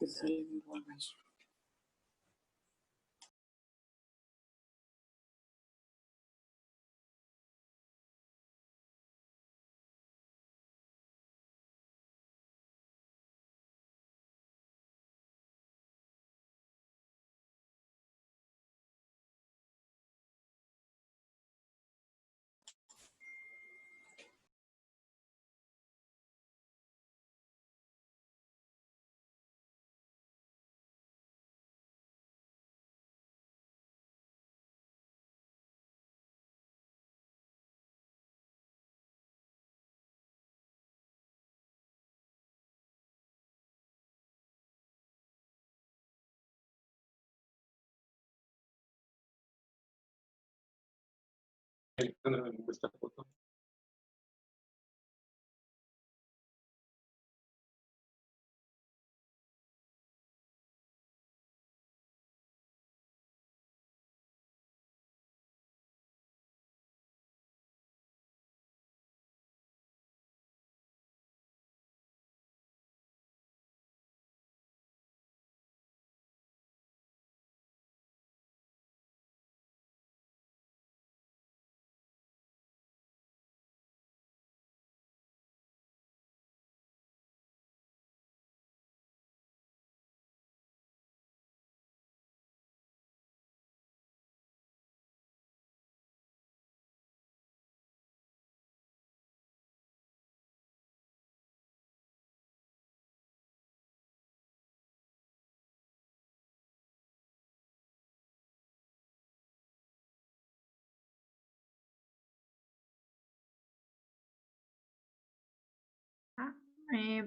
Sí.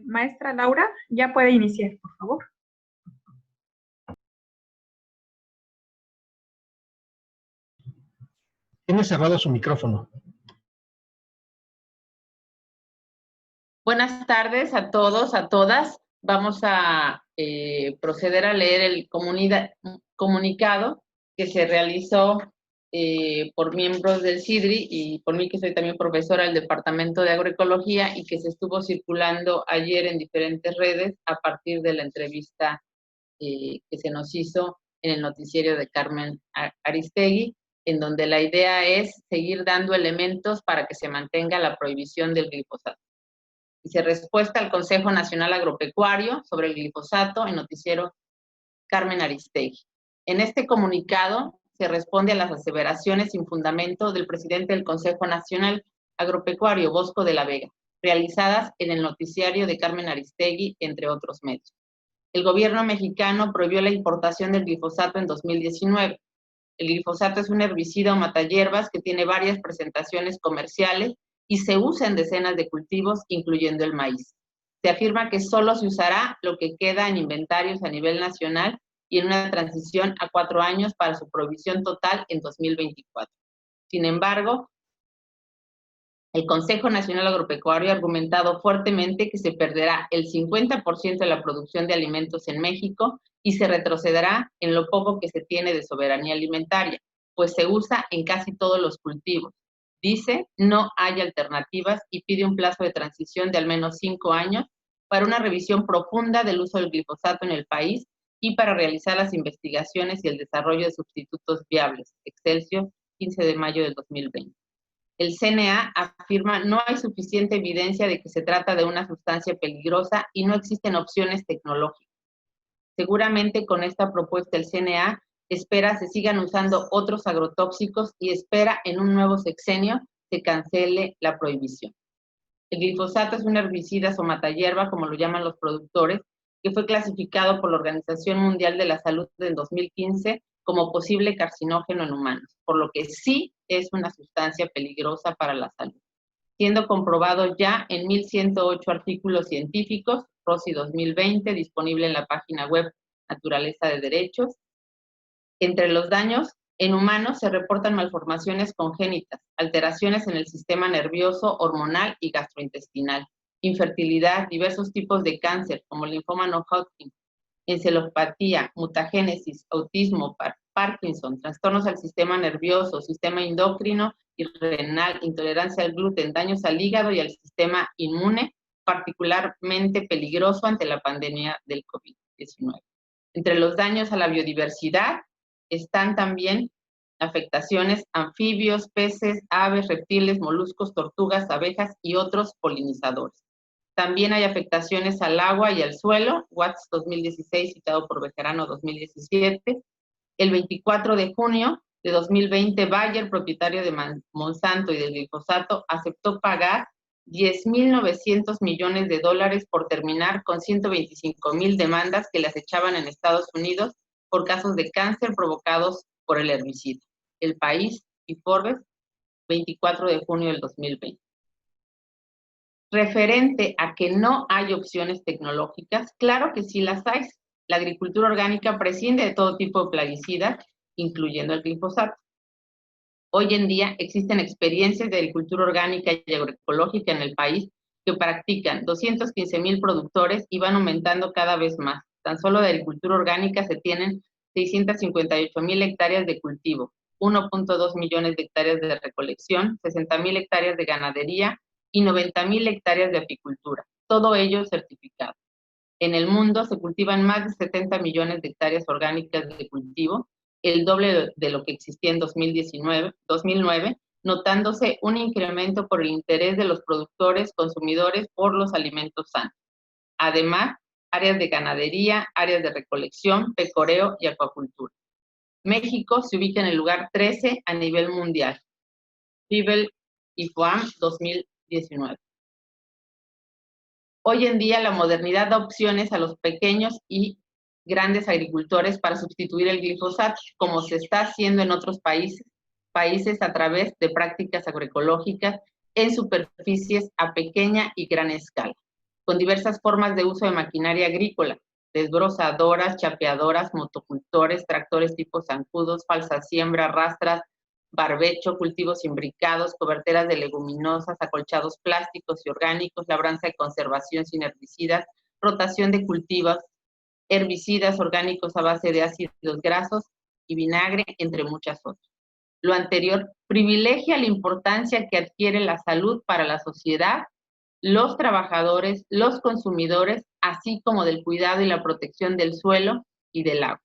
Maestra Laura, ya puede iniciar, por favor. Tiene cerrado su micrófono. Buenas tardes a todos, a todas. Vamos a proceder a leer el comunicado que se realizó por miembros del CIDRI y por mí, que soy también profesora del Departamento de Agroecología, y que se estuvo circulando ayer en diferentes redes a partir de la entrevista que se nos hizo en el noticiero de Carmen Aristegui, en donde la idea es seguir dando elementos para que se mantenga la prohibición del glifosato. Dice: respuesta al Consejo Nacional Agropecuario sobre el glifosato, en noticiero Carmen Aristegui. En este comunicado se responde a las aseveraciones sin fundamento del presidente del Consejo Nacional Agropecuario, Bosco de la Vega, realizadas en el noticiario de Carmen Aristegui, entre otros medios. El gobierno mexicano prohibió la importación del glifosato en 2019. El glifosato es un herbicida o matahierbas que tiene varias presentaciones comerciales y se usa en decenas de cultivos, incluyendo el maíz. Se afirma que solo se usará lo que queda en inventarios a nivel nacional y en una transición a 4 años para su prohibición total en 2024. Sin embargo, el Consejo Nacional Agropecuario ha argumentado fuertemente que se perderá el 50% de la producción de alimentos en México y se retrocederá en lo poco que se tiene de soberanía alimentaria, pues se usa en casi todos los cultivos. Dice, no hay alternativas, y pide un plazo de transición de al menos 5 años para una revisión profunda del uso del glifosato en el país y para realizar las investigaciones y el desarrollo de sustitutos viables. Excelsior, 15 de mayo del 2020. El CNA afirma: no hay suficiente evidencia de que se trata de una sustancia peligrosa y no existen opciones tecnológicas. Seguramente con esta propuesta el CNA espera se sigan usando otros agrotóxicos y espera en un nuevo sexenio se cancele la prohibición. El glifosato es un herbicida o matahierba, como lo llaman los productores, que fue clasificado por la Organización Mundial de la Salud en 2015 como posible carcinógeno en humanos, por lo que sí es una sustancia peligrosa para la salud, siendo comprobado ya en 1,108 artículos científicos, ROSI 2020, disponible en la página web Naturaleza de Derechos. Entre los daños en humanos se reportan malformaciones congénitas, alteraciones en el sistema nervioso, hormonal y gastrointestinal, infertilidad, diversos tipos de cáncer, como linfoma no Hodgkin, encefalopatía, mutagénesis, autismo, Parkinson, trastornos al sistema nervioso, sistema endocrino y renal, intolerancia al gluten, daños al hígado y al sistema inmune, particularmente peligroso ante la pandemia del COVID. 2019. Entre los daños a la biodiversidad están también afectaciones a anfibios, peces, aves, reptiles, moluscos, tortugas, abejas y otros polinizadores. También hay afectaciones al agua y al suelo, Watts 2016, citado por Bejarano 2017. El 24 de junio de 2020, Bayer, propietario de Monsanto y del glifosato, aceptó pagar $10.900 millones por terminar con 125,000 demandas que le acechaban en Estados Unidos por casos de cáncer provocados por el herbicida. El País y Forbes, 24 de junio del 2020. Referente a que no hay opciones tecnológicas, claro que sí las hay. La agricultura orgánica prescinde de todo tipo de plaguicidas, incluyendo el glifosato. Hoy en día existen experiencias de agricultura orgánica y agroecológica en el país que practican 215,000 productores y van aumentando cada vez más. Tan solo de agricultura orgánica se tienen 658,000 hectáreas de cultivo, 1.2 millones de hectáreas de recolección, 60,000 hectáreas de ganadería y 90,000 hectáreas de apicultura, todo ello certificado. En el mundo se cultivan más de 70 millones de hectáreas orgánicas de cultivo, el doble de lo que existía en 2009, notándose un incremento por el interés de los productores, consumidores por los alimentos sanos. Además, áreas de ganadería, áreas de recolección, pecoreo y acuacultura. México se ubica en el lugar 13 a nivel mundial. FIBEL y FOAM 2019. Hoy en día la modernidad da opciones a los pequeños y grandes agricultores para sustituir el glifosato, como se está haciendo en otros países a través de prácticas agroecológicas en superficies a pequeña y gran escala, con diversas formas de uso de maquinaria agrícola, desbrozadoras, chapeadoras, motocultores, tractores tipo zancudos, falsa siembra, rastras, barbecho, cultivos imbricados, coberteras de leguminosas, acolchados plásticos y orgánicos, labranza de conservación sin herbicidas, rotación de cultivos, herbicidas orgánicos a base de ácidos grasos y vinagre, entre muchas otras. Lo anterior privilegia la importancia que adquiere la salud para la sociedad, los trabajadores, los consumidores, así como del cuidado y la protección del suelo y del agua.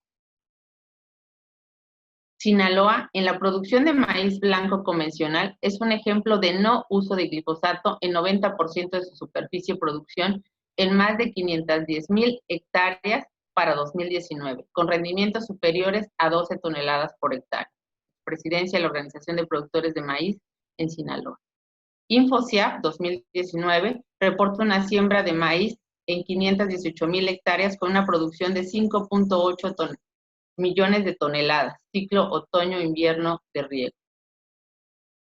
Sinaloa, en la producción de maíz blanco convencional, es un ejemplo de no uso de glifosato en 90% de su superficie de producción en más de 510,000 hectáreas para 2019, con rendimientos superiores a 12 toneladas por hectárea. Presidencia de la Organización de Productores de Maíz en Sinaloa. InfoCiap 2019 reporta una siembra de maíz en 518,000 hectáreas con una producción de 5.8 millones de toneladas, ciclo otoño-invierno de riego.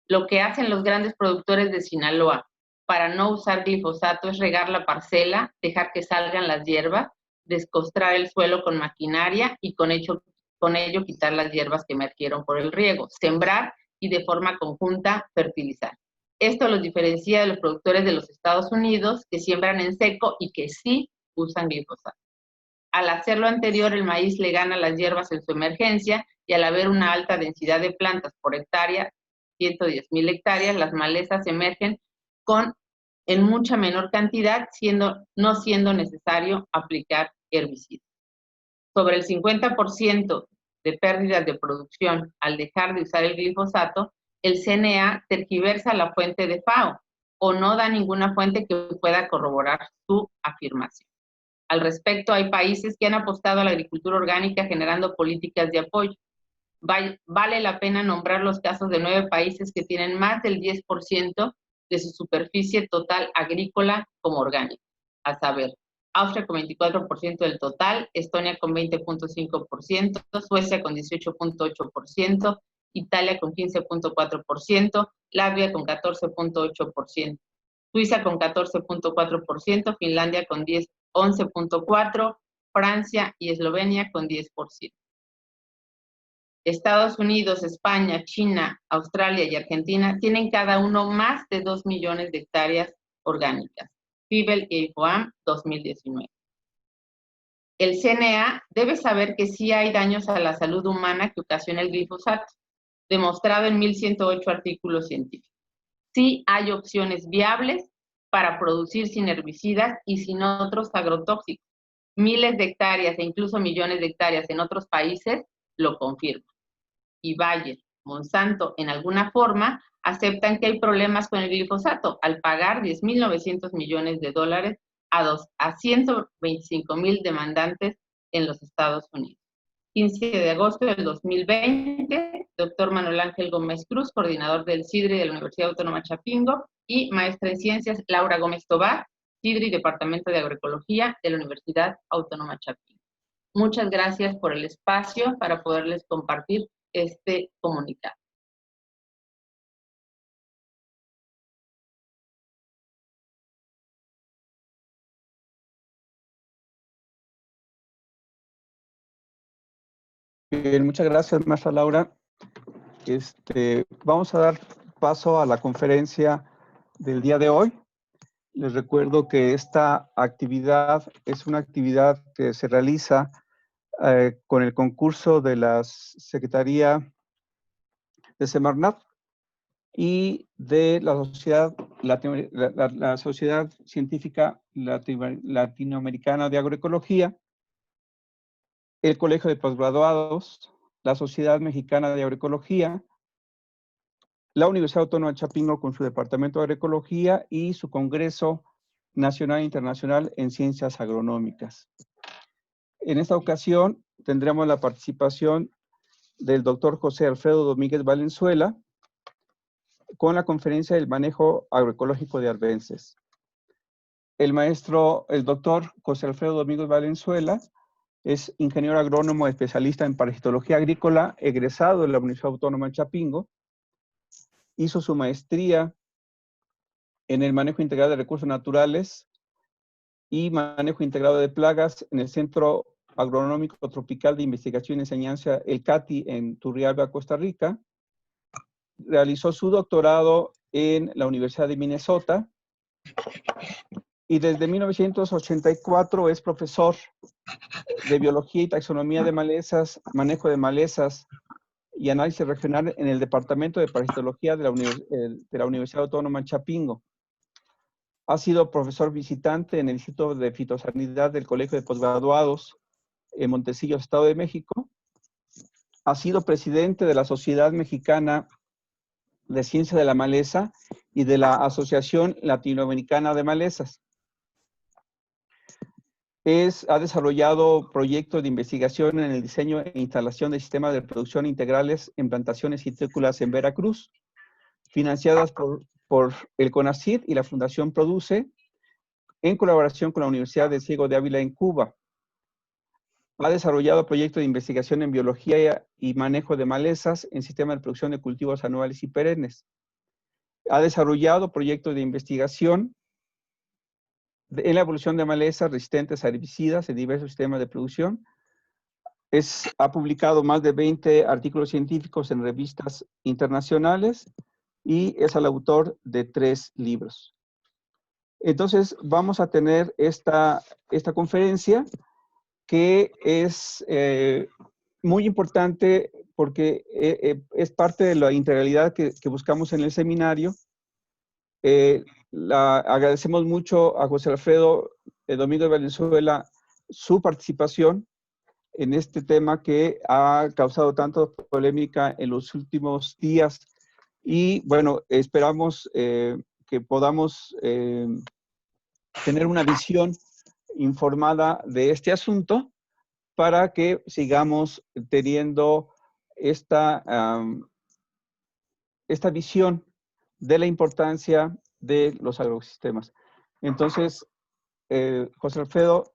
Lo que hacen los grandes productores de Sinaloa para no usar glifosato es regar la parcela, dejar que salgan las hierbas, descostrar el suelo con maquinaria y con ello quitar las hierbas que emergieron por el riego, sembrar y de forma conjunta fertilizar. Esto los diferencia de los productores de los Estados Unidos que siembran en seco y que sí usan glifosato. Al hacer lo anterior, el maíz le gana las hierbas en su emergencia y al haber una alta densidad de plantas por hectárea, 110,000 hectáreas, las malezas emergen en mucha menor cantidad, no siendo necesario aplicar herbicidas. Sobre el 50% de pérdidas de producción al dejar de usar el glifosato, el CNA tergiversa la fuente de FAO o no da ninguna fuente que pueda corroborar su afirmación. Al respecto, hay países que han apostado a la agricultura orgánica generando políticas de apoyo. Vale la pena nombrar los casos de 9 países que tienen más del 10% de su superficie total agrícola como orgánica, a saber, Austria con 24% del total, Estonia con 20.5%, Suecia con 18.8%, Italia con 15.4%, Latvia con 14.8%, Suiza con 14.4%, Finlandia con 11.4%, Francia y Eslovenia con 10%. Estados Unidos, España, China, Australia y Argentina tienen cada uno más de 2 millones de hectáreas orgánicas. FIBEL y FOAM 2019. El CNA debe saber que sí hay daños a la salud humana que ocasiona el glifosato, demostrado en 1,108 artículos científicos. Sí hay opciones viables para producir sin herbicidas y sin otros agrotóxicos. miles de hectáreas e incluso millones de hectáreas en otros países lo confirman. Y Bayer, Monsanto, en alguna forma, aceptan que hay problemas con el glifosato al pagar $10.900 millones a 125,000 demandantes en los Estados Unidos. 15 de agosto del 2020, doctor Manuel Ángel Gómez Cruz, coordinador del CIDRI de la Universidad Autónoma Chapingo, y maestra en ciencias Laura Gómez Tobar, CIDRI, Departamento de Agroecología de la Universidad Autónoma Chapingo. Muchas gracias por el espacio para poderles compartir este comunicado. Bien, muchas gracias, maestra Laura. Vamos a dar paso a la conferencia del día de hoy. Les recuerdo que esta actividad es una actividad que se realiza con el concurso de la Secretaría de Semarnat y de la Sociedad, la Sociedad Científica Latinoamericana de Agroecología, el Colegio de Postgraduados, la Sociedad Mexicana de Agroecología, la Universidad Autónoma de Chapingo con su Departamento de Agroecología y su Congreso Nacional e Internacional en Ciencias Agronómicas. En esta ocasión tendremos la participación del doctor José Alfredo Domínguez Valenzuela con la conferencia del manejo agroecológico de arbences. El doctor José Alfredo Domínguez Valenzuela es ingeniero agrónomo especialista en parasitología agrícola, egresado de la Universidad Autónoma de Chapingo. Hizo su maestría en el manejo integral de recursos naturales y manejo integrado de plagas en el Centro Agronómico Tropical de Investigación y Enseñanza, el CATI, en Turrialba, Costa Rica. Realizó su doctorado en la Universidad de Minnesota y desde 1984 es profesor de Biología y Taxonomía de Malezas, Manejo de Malezas y Análisis Regional en el Departamento de Parasitología de la Universidad Autónoma de Chapingo. Ha sido profesor visitante en el Instituto de Fitosanidad del Colegio de Postgraduados en Montecillo, Estado de México. Ha sido presidente de la Sociedad Mexicana de Ciencia de la Maleza y de la Asociación Latinoamericana de Malezas. Ha desarrollado proyectos de investigación en el diseño e instalación de sistemas de producción integrales en plantaciones citrícolas en Veracruz, financiadas por el CONACYT y la Fundación Produce, en colaboración con la Universidad de Ciego de Ávila en Cuba. Ha desarrollado proyectos de investigación en biología y manejo de malezas en sistemas de producción de cultivos anuales y perennes. Ha desarrollado proyectos de investigación en la evolución de malezas resistentes a herbicidas en diversos sistemas de producción. Ha publicado más de 20 artículos científicos en revistas internacionales y es el autor de 3 libros. Entonces, vamos a tener esta conferencia que es muy importante porque es parte de la integralidad que buscamos en el seminario. Agradecemos mucho a José Alfredo Domínguez Valenzuela su participación en este tema que ha causado tanta polémica en los últimos días. Y bueno, esperamos que podamos tener una visión informada de este asunto para que sigamos teniendo esta visión de la importancia de los agrosistemas. Entonces, José Alfredo,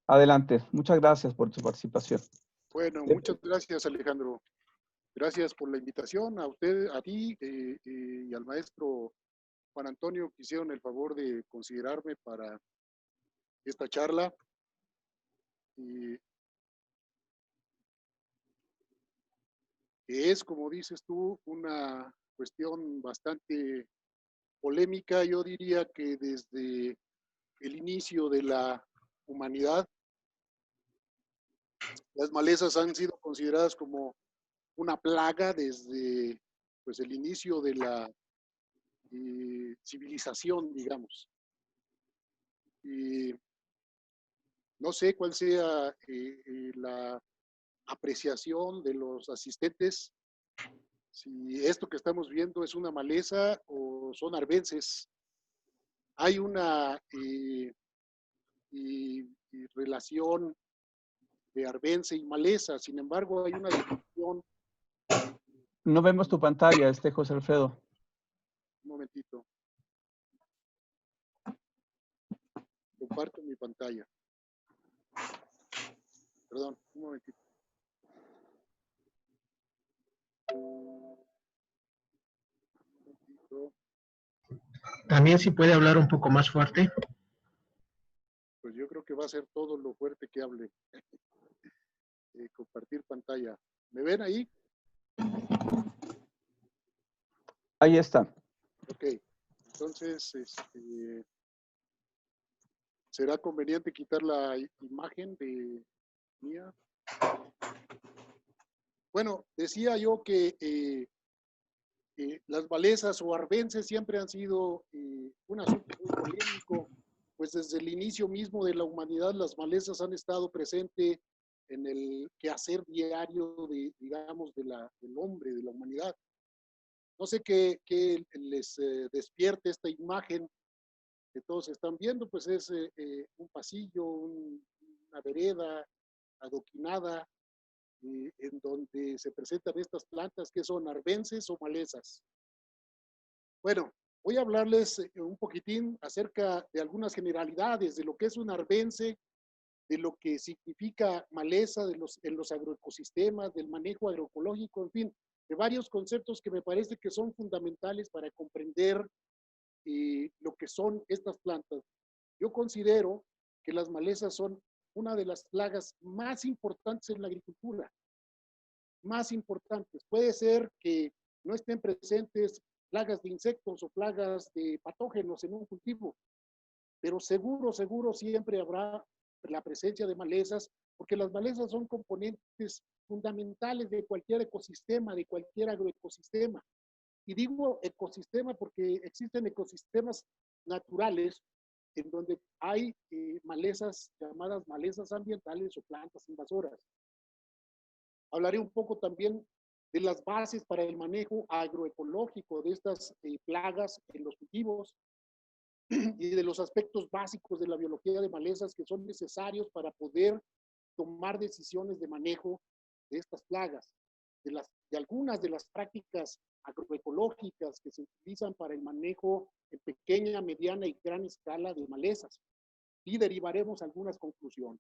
adelante. Muchas gracias por tu participación. Bueno, muchas gracias, Alejandro. Gracias por la invitación a usted, a ti y al maestro Juan Antonio, que hicieron el favor de considerarme para esta charla. Y que es, como dices tú, una cuestión bastante polémica. Yo diría que desde el inicio de la humanidad, las malezas han sido consideradas como una plaga desde pues, el inicio de la civilización, digamos. Y No sé cuál sea la apreciación de los asistentes, si esto que estamos viendo es una maleza o son arbences. Hay una relación de arbense y maleza, sin embargo hay una discusión. No vemos tu pantalla, José Alfredo. Un momentito. Comparto mi pantalla. Perdón, un momentito. También si puede hablar un poco más fuerte. Pues yo creo que va a ser todo lo fuerte que hable. Compartir pantalla. ¿Me ven ahí? Ahí está. Ok. Entonces, ¿será conveniente quitar la imagen de mía? Bueno, decía yo que las malezas o arbences siempre han sido un asunto muy polémico, pues desde el inicio mismo de la humanidad las malezas han estado presentes en el quehacer diario digamos, del hombre, de la humanidad. No sé qué les despierte esta imagen que todos están viendo, pues es un pasillo, una vereda adoquinada, en donde se presentan estas plantas que son arbences o malezas. Bueno, voy a hablarles un poquitín acerca de algunas generalidades de lo que es un arbense, de lo que significa maleza en los agroecosistemas, del manejo agroecológico, en fin, de varios conceptos que me parece que son fundamentales para comprender lo que son estas plantas. Yo considero que las malezas son una de las plagas más importantes en la agricultura, más importantes. Puede ser que no estén presentes plagas de insectos o plagas de patógenos en un cultivo, pero seguro siempre habrá la presencia de malezas, porque las malezas son componentes fundamentales de cualquier ecosistema, de cualquier agroecosistema. Y digo ecosistema porque existen ecosistemas naturales en donde hay malezas llamadas malezas ambientales o plantas invasoras. Hablaré un poco también de las bases para el manejo agroecológico de estas plagas en los cultivos y de los aspectos básicos de la biología de malezas que son necesarios para poder tomar decisiones de manejo de estas plagas, de algunas de las prácticas agroecológicas que se utilizan para el manejo en pequeña, mediana y gran escala de malezas. Y derivaremos algunas conclusiones.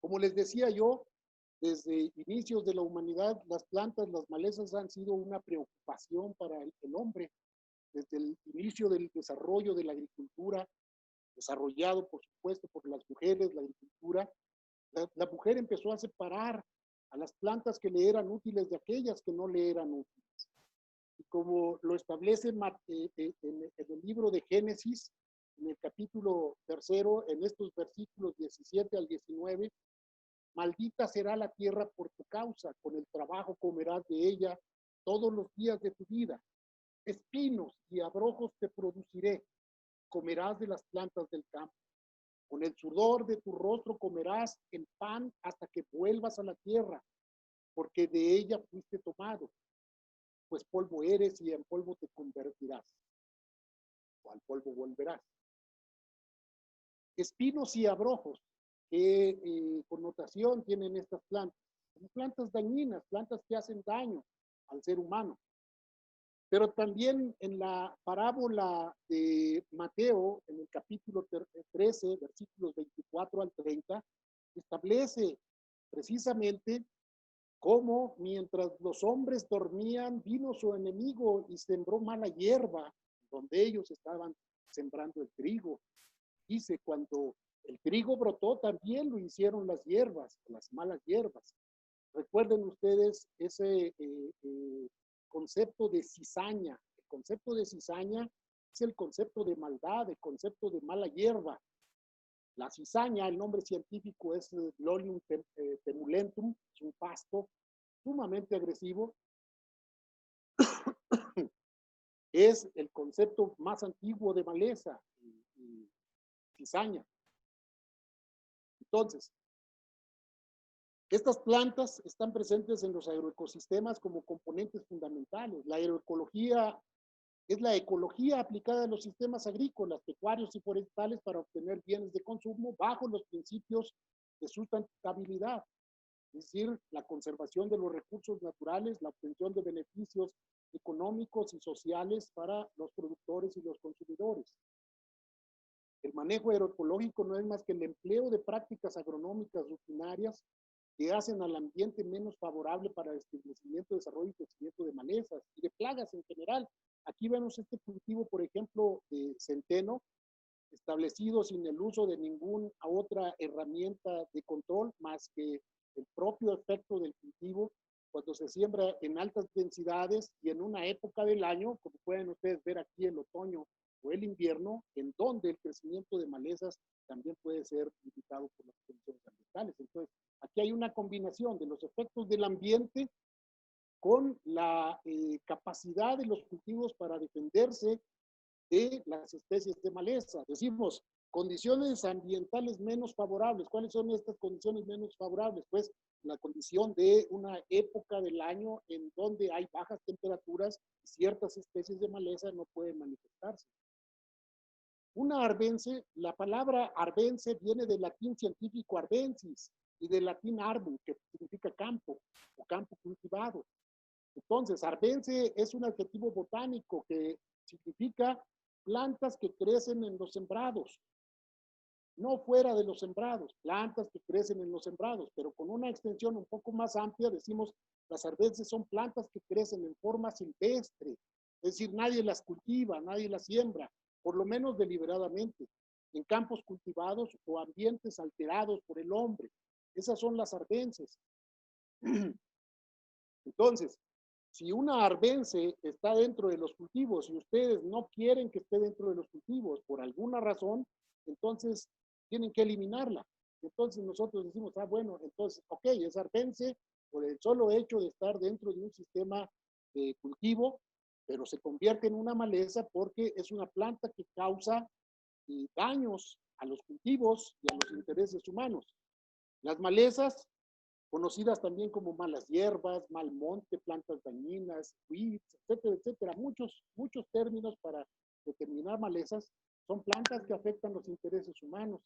Como les decía yo, desde inicios de la humanidad, las plantas, las malezas han sido una preocupación para el hombre. Desde el inicio del desarrollo de la agricultura, desarrollado por supuesto por las mujeres, la agricultura, la mujer empezó a separar a las plantas que le eran útiles de aquellas que no le eran útiles. Y como lo establece en el libro de Génesis, en el capítulo 3, en estos versículos 17 al 19, maldita será la tierra por tu causa, con el trabajo comerás de ella todos los días de tu vida. Espinos y abrojos te produciré, comerás de las plantas del campo. Con el sudor de tu rostro comerás el pan hasta que vuelvas a la tierra, porque de ella fuiste tomado, pues polvo eres y en polvo te convertirás, o al polvo volverás. Espinos y abrojos, ¿qué connotación tienen estas plantas? Son plantas dañinas, plantas que hacen daño al ser humano. Pero también en la parábola de Mateo, en el capítulo 13, versículos 24 al 30, establece precisamente cómo mientras los hombres dormían, vino su enemigo y sembró mala hierba, donde ellos estaban sembrando el trigo. Dice, cuando el trigo brotó, también lo hicieron las hierbas, las malas hierbas. Recuerden ustedes ese concepto de cizaña. El concepto de cizaña es el concepto de maldad, el concepto de mala hierba. La cizaña, el nombre científico es Lolium temulentum, es un pasto sumamente agresivo. Es el concepto más antiguo de maleza y cizaña. Entonces, estas plantas están presentes en los agroecosistemas como componentes fundamentales. La agroecología es la ecología aplicada a los sistemas agrícolas, pecuarios y forestales para obtener bienes de consumo bajo los principios de sustentabilidad, es decir, la conservación de los recursos naturales, la obtención de beneficios económicos y sociales para los productores y los consumidores. El manejo agroecológico no es más que el empleo de prácticas agronómicas rutinarias que hacen al ambiente menos favorable para el establecimiento, desarrollo y crecimiento de malezas y de plagas en general. Aquí vemos este cultivo, por ejemplo, de centeno, establecido sin el uso de ninguna otra herramienta de control más que el propio efecto del cultivo, cuando se siembra en altas densidades y en una época del año, como pueden ustedes ver aquí, el otoño o el invierno, en donde el crecimiento de malezas también puede ser limitado por las condiciones ambientales. Entonces, aquí hay una combinación de los efectos del ambiente con la capacidad de los cultivos para defenderse de las especies de maleza. Decimos, condiciones ambientales menos favorables. ¿Cuáles son estas condiciones menos favorables? Pues la condición de una época del año en donde hay bajas temperaturas y ciertas especies de maleza no pueden manifestarse. Una arbense, la palabra arbense viene del latín científico arbensis y del latín arbum, que significa campo o campo cultivado. Entonces, arbense es un adjetivo botánico que significa plantas que crecen en los sembrados, no fuera de los sembrados, plantas que crecen en los sembrados, pero con una extensión un poco más amplia decimos las arbenses son plantas que crecen en forma silvestre, es decir, nadie las cultiva, nadie las siembra, por lo menos deliberadamente, en campos cultivados o ambientes alterados por el hombre. Esas son las arbenses. Entonces, si una arbense está dentro de los cultivos y ustedes no quieren que esté dentro de los cultivos por alguna razón, entonces tienen que eliminarla. Entonces nosotros decimos, bueno, entonces, ok, es arbense por el solo hecho de estar dentro de un sistema de cultivo, pero se convierte en una maleza porque es una planta que causa daños a los cultivos y a los intereses humanos. Las malezas, conocidas también como malas hierbas, mal monte, plantas dañinas, weeds, etcétera, etcétera. Muchos términos para determinar malezas son plantas que afectan los intereses humanos,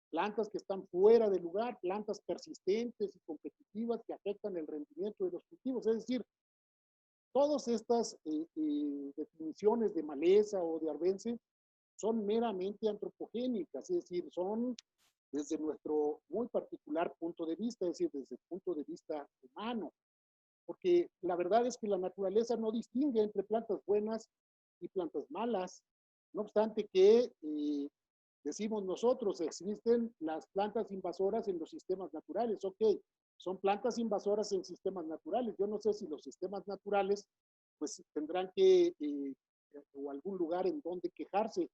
plantas que están fuera de lugar, plantas persistentes y competitivas que afectan el rendimiento de los cultivos. Es decir, todas estas definiciones de maleza o de arbense son meramente antropogénicas, es decir, son desde nuestro muy particular punto de vista, es decir, desde el punto de vista humano, porque la verdad es que la naturaleza no distingue entre plantas buenas y plantas malas, no obstante que decimos nosotros, existen las plantas invasoras en los sistemas naturales, ok, son plantas invasoras en sistemas naturales, yo no sé si los sistemas naturales pues tendrán que, o algún lugar en donde quejarse,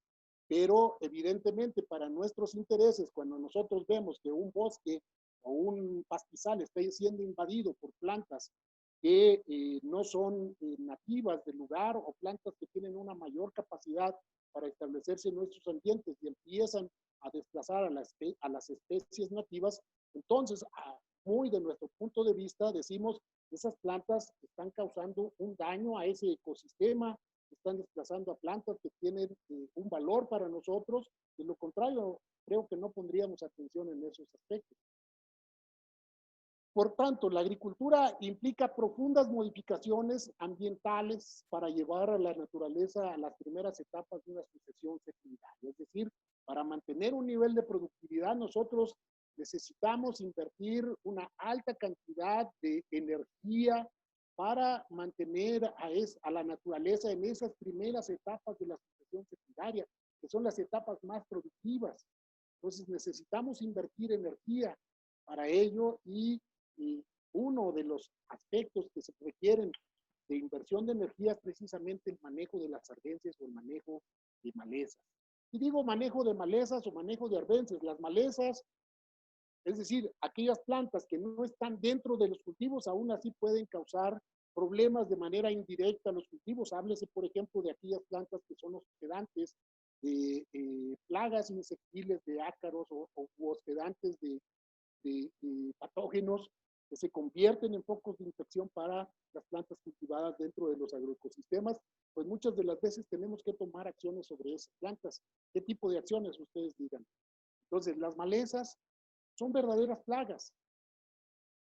pero evidentemente para nuestros intereses, cuando nosotros vemos que un bosque o un pastizal está siendo invadido por plantas que no son nativas del lugar o plantas que tienen una mayor capacidad para establecerse en nuestros ambientes y empiezan a desplazar a las especies nativas, entonces, muy de nuestro punto de vista, decimos que esas plantas están causando un daño a ese ecosistema, están desplazando a plantas que tienen un valor para nosotros. De lo contrario, creo que no pondríamos atención en esos aspectos. Por tanto, la agricultura implica profundas modificaciones ambientales para llevar a la naturaleza a las primeras etapas de una sucesión secundaria. Es decir, para mantener un nivel de productividad, nosotros necesitamos invertir una alta cantidad de energía para mantener a la naturaleza en esas primeras etapas de la sucesión secundaria, que son las etapas más productivas. Entonces necesitamos invertir energía para ello y uno de los aspectos que se requieren de inversión de energía es precisamente el manejo de las arbences o el manejo de malezas. Y digo manejo de malezas o manejo de arbences. Las malezas, es decir, aquellas plantas que no están dentro de los cultivos, aún así pueden causar problemas de manera indirecta a los cultivos. Háblese, por ejemplo, de aquellas plantas que son hospedantes plagas insectiles de ácaros u hospedantes de patógenos que se convierten en focos de infección para las plantas cultivadas dentro de los agroecosistemas, pues muchas de las veces tenemos que tomar acciones sobre esas plantas. ¿Qué tipo de acciones ustedes digan? Entonces, las malezas son verdaderas plagas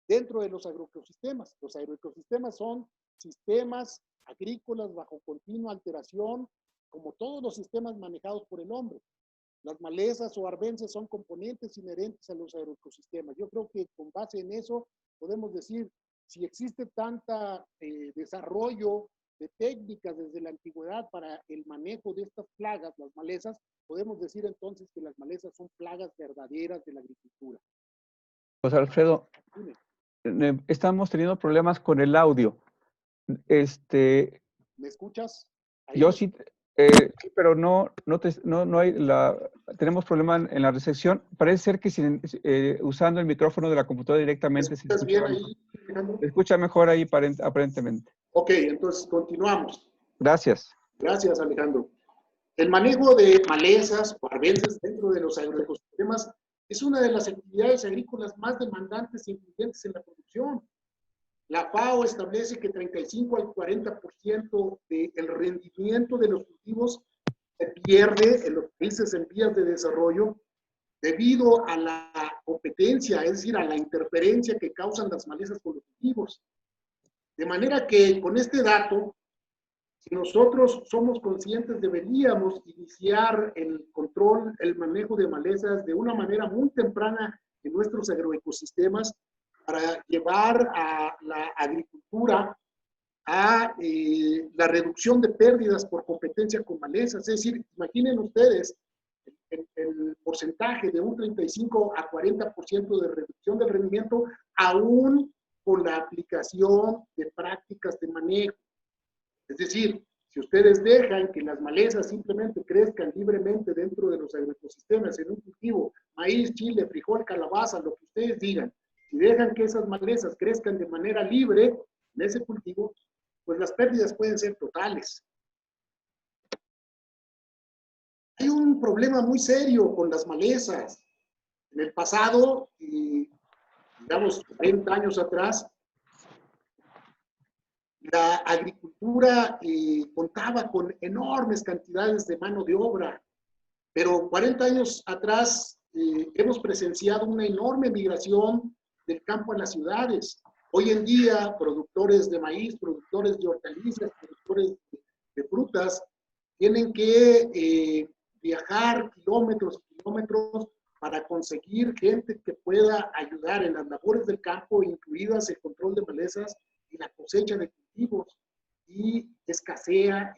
dentro de los agroecosistemas. Los agroecosistemas son sistemas agrícolas bajo continua alteración, como todos los sistemas manejados por el hombre. Las malezas o arbences son componentes inherentes a los agroecosistemas. Yo creo que con base en eso podemos decir, si existe tanta desarrollo de técnicas desde la antigüedad para el manejo de estas plagas, las malezas, podemos decir entonces que las malezas son plagas verdaderas de la agricultura. Pues Alfredo, estamos teniendo problemas con el audio. ¿Me escuchas? ¿Ahí? Yo sí, sí, pero no hay tenemos problemas en la recepción. Parece ser que usando el micrófono de la computadora directamente ¿Me escuchas bien ahí, Alejandro? Se escucha mejor ahí aparentemente. Ok, entonces continuamos. Gracias. Gracias, Alejandro. El manejo de malezas o arbences dentro de los agroecosistemas es una de las actividades agrícolas más demandantes e influyentes en la producción. La FAO establece que 35 al 40% del rendimiento de los cultivos se pierde en los países en vías de desarrollo debido a la competencia, es decir, a la interferencia que causan las malezas con los cultivos. De manera que con este dato, si nosotros somos conscientes, deberíamos iniciar el control, el manejo de malezas de una manera muy temprana en nuestros agroecosistemas para llevar a la agricultura a la reducción de pérdidas por competencia con malezas. Es decir, imaginen ustedes el porcentaje de un 35 a 40% de reducción del rendimiento, aún con la aplicación de prácticas de manejo. Es decir, si ustedes dejan que las malezas simplemente crezcan libremente dentro de los agroecosistemas, en un cultivo, maíz, chile, frijol, calabaza, lo que ustedes digan, si dejan que esas malezas crezcan de manera libre en ese cultivo, pues las pérdidas pueden ser totales. Hay un problema muy serio con las malezas. En el pasado, digamos 40 años atrás, la agricultura contaba con enormes cantidades de mano de obra, pero 40 años atrás hemos presenciado una enorme migración del campo a las ciudades. Hoy en día, productores de maíz, productores de hortalizas, productores de frutas, tienen que viajar kilómetros y kilómetros para conseguir gente que pueda ayudar en las labores del campo, incluidas el control de malezas y la cosecha de cultivos. Y escasea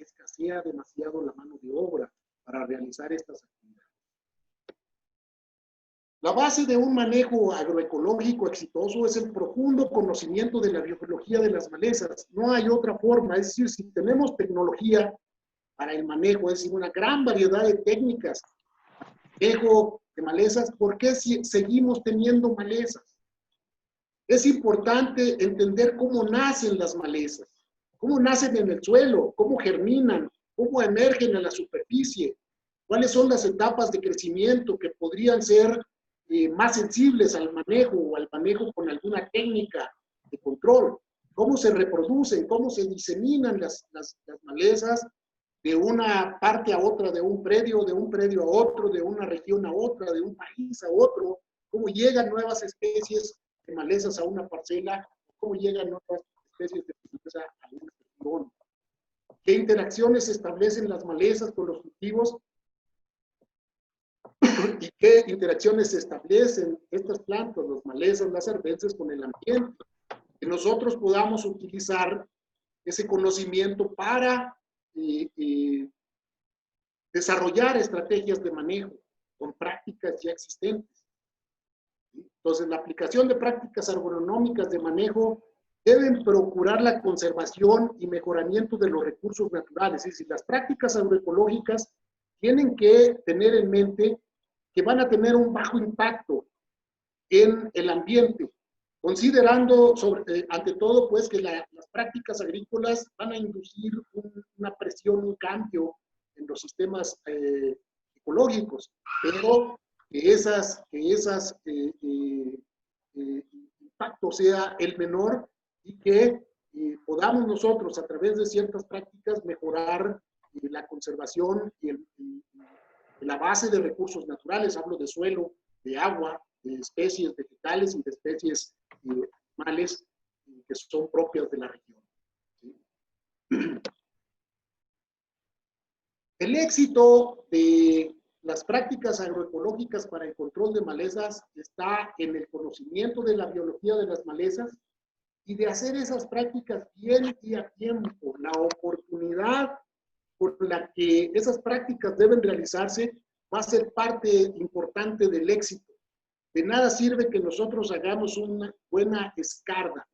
demasiado la mano de obra para realizar estas actividades. La base de un manejo agroecológico exitoso es el profundo conocimiento de la biología de las malezas. No hay otra forma, es decir, si tenemos tecnología para el manejo, es decir, una gran variedad de técnicas, manejo de malezas, ¿por qué seguimos teniendo malezas? Es importante entender cómo nacen las malezas, cómo nacen en el suelo, cómo germinan, cómo emergen a la superficie, cuáles son las etapas de crecimiento que podrían ser más sensibles al manejo o al manejo con alguna técnica de control, cómo se reproducen, cómo se diseminan las malezas de una parte a otra, de un predio a otro, de una región a otra, de un país a otro, cómo llegan nuevas especies de malezas a una parcela, cómo llegan nuevas especies de maleza a una región. ¿Qué interacciones se establecen las malezas con los cultivos? ¿Y qué interacciones se establecen estas plantas, las malezas, las arbences con el ambiente? Que nosotros podamos utilizar ese conocimiento para desarrollar estrategias de manejo con prácticas ya existentes. Entonces, la aplicación de prácticas agronómicas de manejo deben procurar la conservación y mejoramiento de los recursos naturales. Es decir, las prácticas agroecológicas tienen que tener en mente que van a tener un bajo impacto en el ambiente, considerando ante todo pues que las prácticas agrícolas van a inducir una presión, un cambio los sistemas ecológicos, pero que esos impactos sea el menor y que podamos nosotros a través de ciertas prácticas mejorar la conservación y la base de recursos naturales. Hablo de suelo, de agua, de especies vegetales y de especies animales que son propias de la región. ¿Sí? El éxito de las prácticas agroecológicas para el control de malezas está en el conocimiento de la biología de las malezas y de hacer esas prácticas bien y a tiempo. La oportunidad por la que esas prácticas deben realizarse va a ser parte importante del éxito. De nada sirve que nosotros hagamos una buena escarda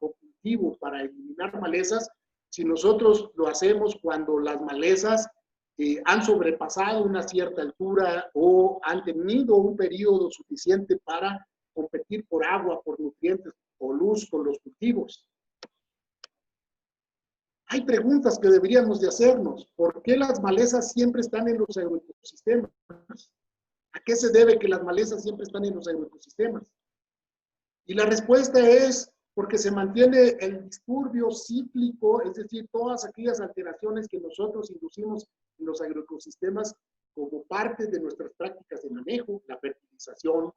o cultivo para eliminar malezas si nosotros lo hacemos cuando las malezas han sobrepasado una cierta altura o han tenido un periodo suficiente para competir por agua, por nutrientes o luz con los cultivos. Hay preguntas que deberíamos de hacernos. ¿Por qué las malezas siempre están en los agroecosistemas? ¿A qué se debe que las malezas siempre están en los agroecosistemas? Y la respuesta es porque se mantiene el disturbio cíclico, es decir, todas aquellas alteraciones que nosotros inducimos en los agroecosistemas como parte de nuestras prácticas de manejo, la fertilización,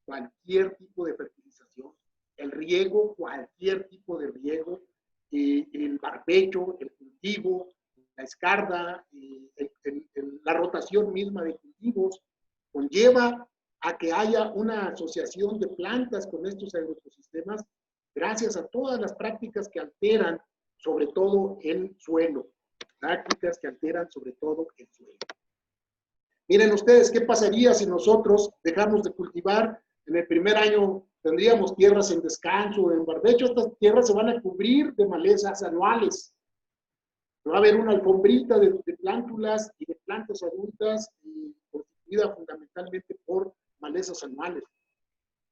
cualquier tipo de fertilización, el riego, cualquier tipo de riego, el barbecho, el cultivo, la escarda, la rotación misma de cultivos, conlleva a que haya una asociación de plantas con estos agroecosistemas gracias a todas las prácticas que alteran sobre todo el suelo. Prácticas que alteran sobre todo el suelo. Miren ustedes, ¿qué pasaría si nosotros dejamos de cultivar? En el primer año tendríamos tierras en descanso, en barbecho. Estas tierras se van a cubrir de malezas anuales. Va a haber una alfombrita de plántulas y de plantas adultas constituida fundamentalmente por malezas anuales.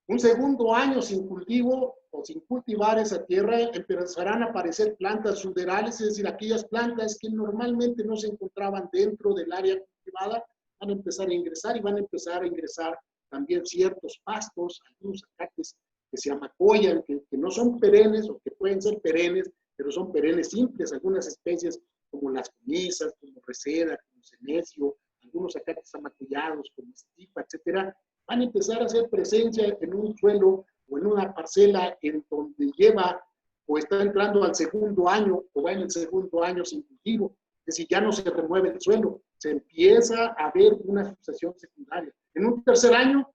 Un segundo año sin cultivo o sin cultivar esa tierra, empezarán a aparecer plantas suderales, es decir, aquellas plantas que normalmente no se encontraban dentro del área cultivada, van a empezar a ingresar y van a empezar a ingresar también ciertos pastos, algunos acates que se amacollan, que no son perennes o que pueden ser perennes, pero son perennes simples, algunas especies como las comisas, como reseda, como senecio, algunos acates amacollados como estipa, etcétera, van a empezar a hacer presencia en un suelo o en una parcela en donde lleva o está entrando al segundo año o va en el segundo año sin cultivo. Es decir, ya no se remueve el suelo, se empieza a ver una sucesión secundaria. En un tercer año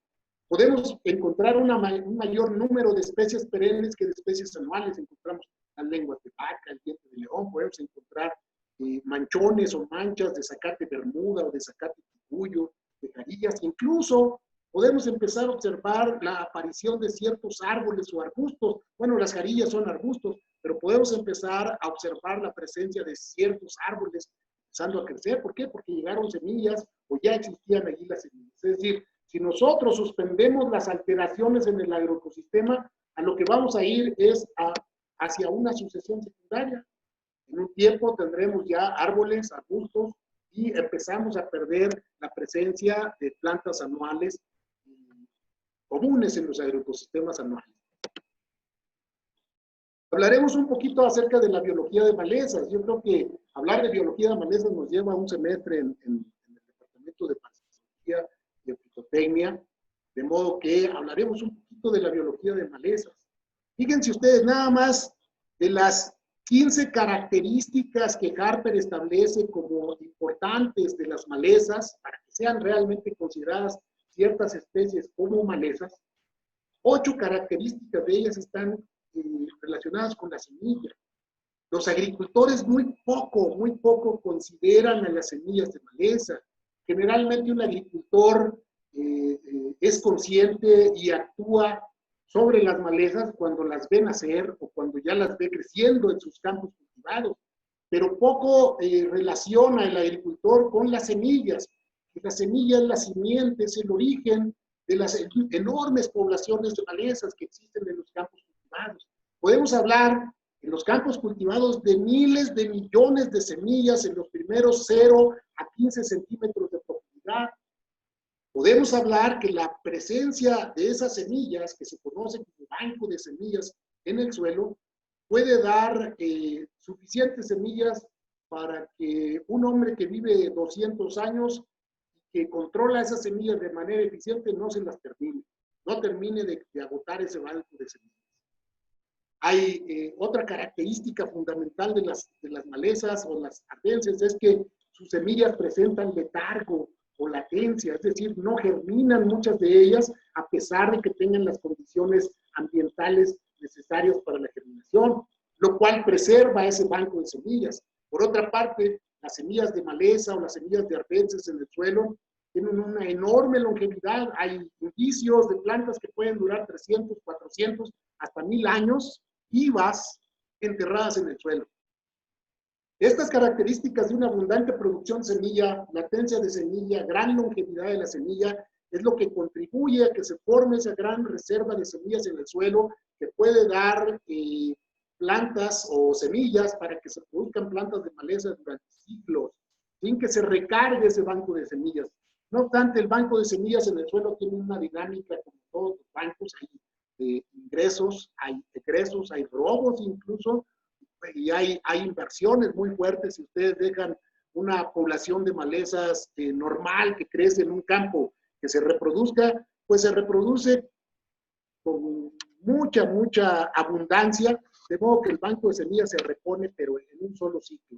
podemos encontrar un mayor número de especies perennes que de especies anuales. Encontramos las lenguas de vaca, el diente de león, podemos encontrar manchones o manchas de zacate bermuda o de zacate picuyo, de jarillas. Incluso podemos empezar a observar la aparición de ciertos árboles o arbustos. Bueno, las jarillas son arbustos, pero podemos empezar a observar la presencia de ciertos árboles empezando a crecer. ¿Por qué? Porque llegaron semillas o ya existían allí las semillas. Es decir, si nosotros suspendemos las alteraciones en el agroecosistema, a lo que vamos a ir es hacia una sucesión secundaria. En un tiempo tendremos ya árboles, arbustos, y empezamos a perder la presencia de plantas anuales comunes en los agroecosistemas anuales. Hablaremos un poquito acerca de la biología de malezas. Yo creo que hablar de biología de malezas nos lleva a un semestre en el departamento de parasitología y fitotecnia, de modo que hablaremos un poquito de la biología de malezas. Fíjense ustedes nada más de las 15 características que Harper establece como importantes de las malezas para que sean realmente consideradas ciertas especies como malezas. 8 características de ellas están relacionadas con la semilla. Los agricultores muy poco consideran a las semillas de maleza. Generalmente un agricultor es consciente y actúa sobre las malezas cuando las ve nacer o cuando ya las ve creciendo en sus campos cultivados, pero poco relaciona el agricultor con las semillas. La semilla es la simiente, es el origen de las enormes poblaciones de malezas que existen en los campos cultivados. Podemos hablar En los campos cultivados de miles de millones de semillas en los primeros 0 a 15 centímetros de profundidad, podemos hablar que la presencia de esas semillas, que se conoce como banco de semillas en el suelo, puede dar suficientes semillas para que un hombre que vive 200 años y que controla esas semillas de manera eficiente no se las termine, no termine de agotar ese banco de semillas. Hay otra característica fundamental de las malezas o las arbences, es que sus semillas presentan letargo o latencia, es decir, no germinan muchas de ellas a pesar de que tengan las condiciones ambientales necesarias para la germinación, lo cual preserva ese banco de semillas. Por otra parte, las semillas de maleza o las semillas de arbences en el suelo tienen una enorme longevidad. Hay indicios de plantas que pueden durar 300, 400, hasta 1000 años vivas enterradas en el suelo. Estas características de una abundante producción de semilla, latencia de semilla, gran longevidad de la semilla, es lo que contribuye a que se forme esa gran reserva de semillas en el suelo que puede dar plantas o semillas para que se produzcan plantas de maleza durante siglos, sin que se recargue ese banco de semillas. No obstante, el banco de semillas en el suelo tiene una dinámica como todos los bancos. Hay ingresos, hay egresos, hay robos incluso, y hay inversiones muy fuertes. Si ustedes dejan una población de malezas normal que crece en un campo que se reproduzca, pues se reproduce con mucha abundancia, de modo que el banco de semillas se repone, pero en un solo ciclo.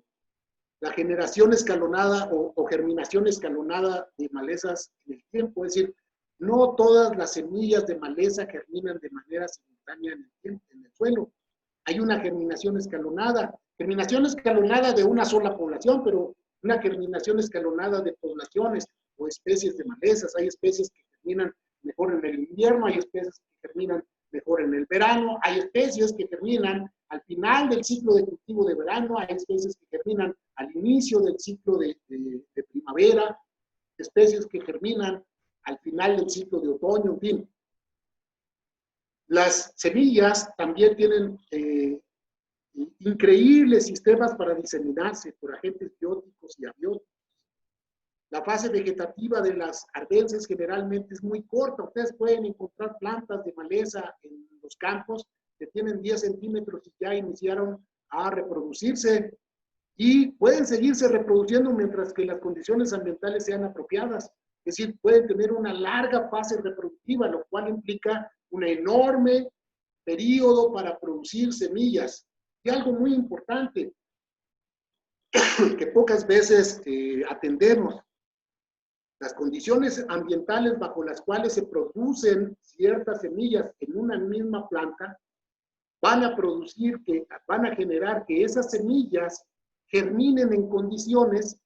La generación escalonada o germinación escalonada de malezas en el tiempo, es decir, no todas las semillas de maleza germinan de manera simultánea en el suelo. Hay una germinación escalonada de una sola población, pero una germinación escalonada de poblaciones o especies de malezas. Hay especies que germinan mejor en el invierno, hay especies que germinan mejor en el verano, hay especies que germinan al final del ciclo de cultivo de verano, hay especies que germinan al inicio del ciclo de primavera, especies que germinan al final del ciclo de otoño, en fin. Las semillas también tienen increíbles sistemas para diseminarse por agentes bióticos y abióticos. La fase vegetativa de las arbences generalmente es muy corta. Ustedes pueden encontrar plantas de maleza en los campos que tienen 10 centímetros y ya iniciaron a reproducirse y pueden seguirse reproduciendo mientras que las condiciones ambientales sean apropiadas. Es decir, pueden tener una larga fase reproductiva, lo cual implica un enorme periodo para producir semillas. Y algo muy importante que pocas veces atendemos: las condiciones ambientales bajo las cuales se producen ciertas semillas en una misma planta van a generar que esas semillas germinen en condiciones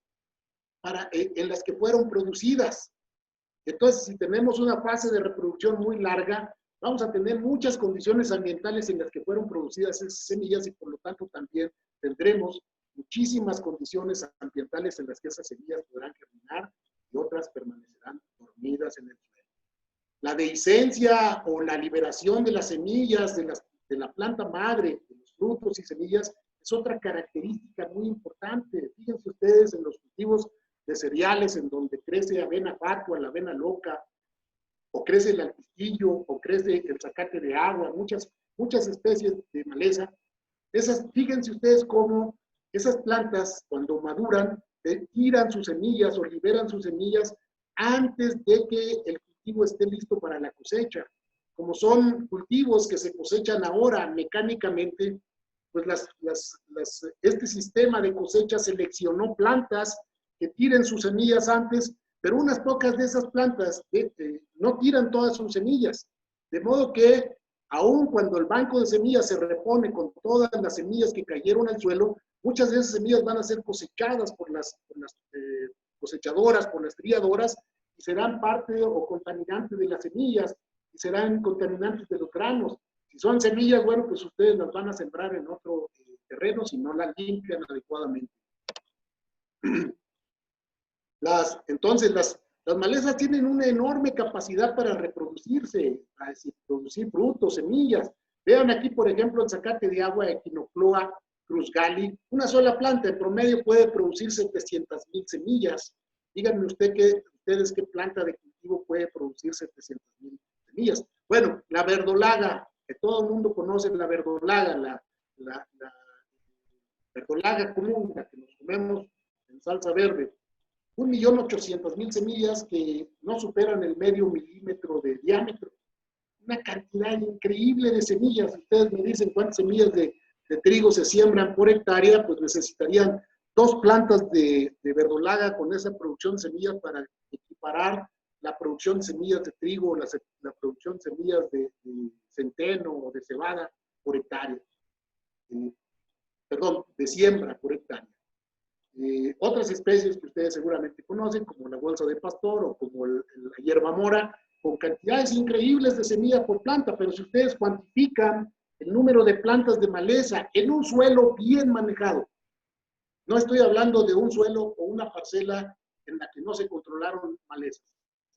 en las que fueron producidas. Entonces, si tenemos una fase de reproducción muy larga, vamos a tener muchas condiciones ambientales en las que fueron producidas esas semillas y por lo tanto también tendremos muchísimas condiciones ambientales en las que esas semillas podrán germinar y otras permanecerán dormidas en el suelo. La dehiscencia o la liberación de las semillas de la planta madre, de los frutos y semillas, es otra característica muy importante. Fíjense ustedes en los cultivos de cereales en donde crece avena fatua, la avena loca, o crece el alpistillo, o crece el zacate de agua, muchas especies de maleza. Fíjense ustedes cómo esas plantas, cuando maduran, tiran sus semillas o liberan sus semillas antes de que el cultivo esté listo para la cosecha. Como son cultivos que se cosechan ahora mecánicamente, pues este sistema de cosecha seleccionó plantas que tiren sus semillas antes, pero unas pocas de esas plantas no tiran todas sus semillas. De modo que, aun cuando el banco de semillas se repone con todas las semillas que cayeron al suelo, muchas de esas semillas van a ser cosechadas por las cosechadoras, por las criadoras, y serán parte o contaminantes de las semillas, y serán contaminantes de los granos. Si son semillas, bueno, pues ustedes las van a sembrar en otro terreno si no las limpian adecuadamente. Entonces, las malezas tienen una enorme capacidad para reproducirse, para producir frutos, semillas. Vean aquí, por ejemplo, el zacate de agua Echinocloa cruzgali. Una sola planta en promedio puede producir 700,000 semillas. Díganme ustedes qué planta de cultivo puede producir 700,000 semillas. Bueno, la verdolaga, que todo el mundo conoce, la verdolaga, la verdolaga común, la que nos comemos en salsa verde. 1.800.000 semillas que no superan el medio milímetro de diámetro. Una cantidad increíble de semillas. Ustedes me dicen cuántas semillas de trigo se siembran por hectárea, pues necesitarían 2 plantas de verdolaga con esa producción de semillas para equiparar la producción de semillas de trigo, la producción de semillas de centeno o de cebada por hectárea. Perdón, de siembra por hectárea. Otras especies que ustedes seguramente conocen, como la bolsa de pastor o como la hierba mora, con cantidades increíbles de semillas por planta, pero si ustedes cuantifican el número de plantas de maleza en un suelo bien manejado, no estoy hablando de un suelo o una parcela en la que no se controlaron malezas.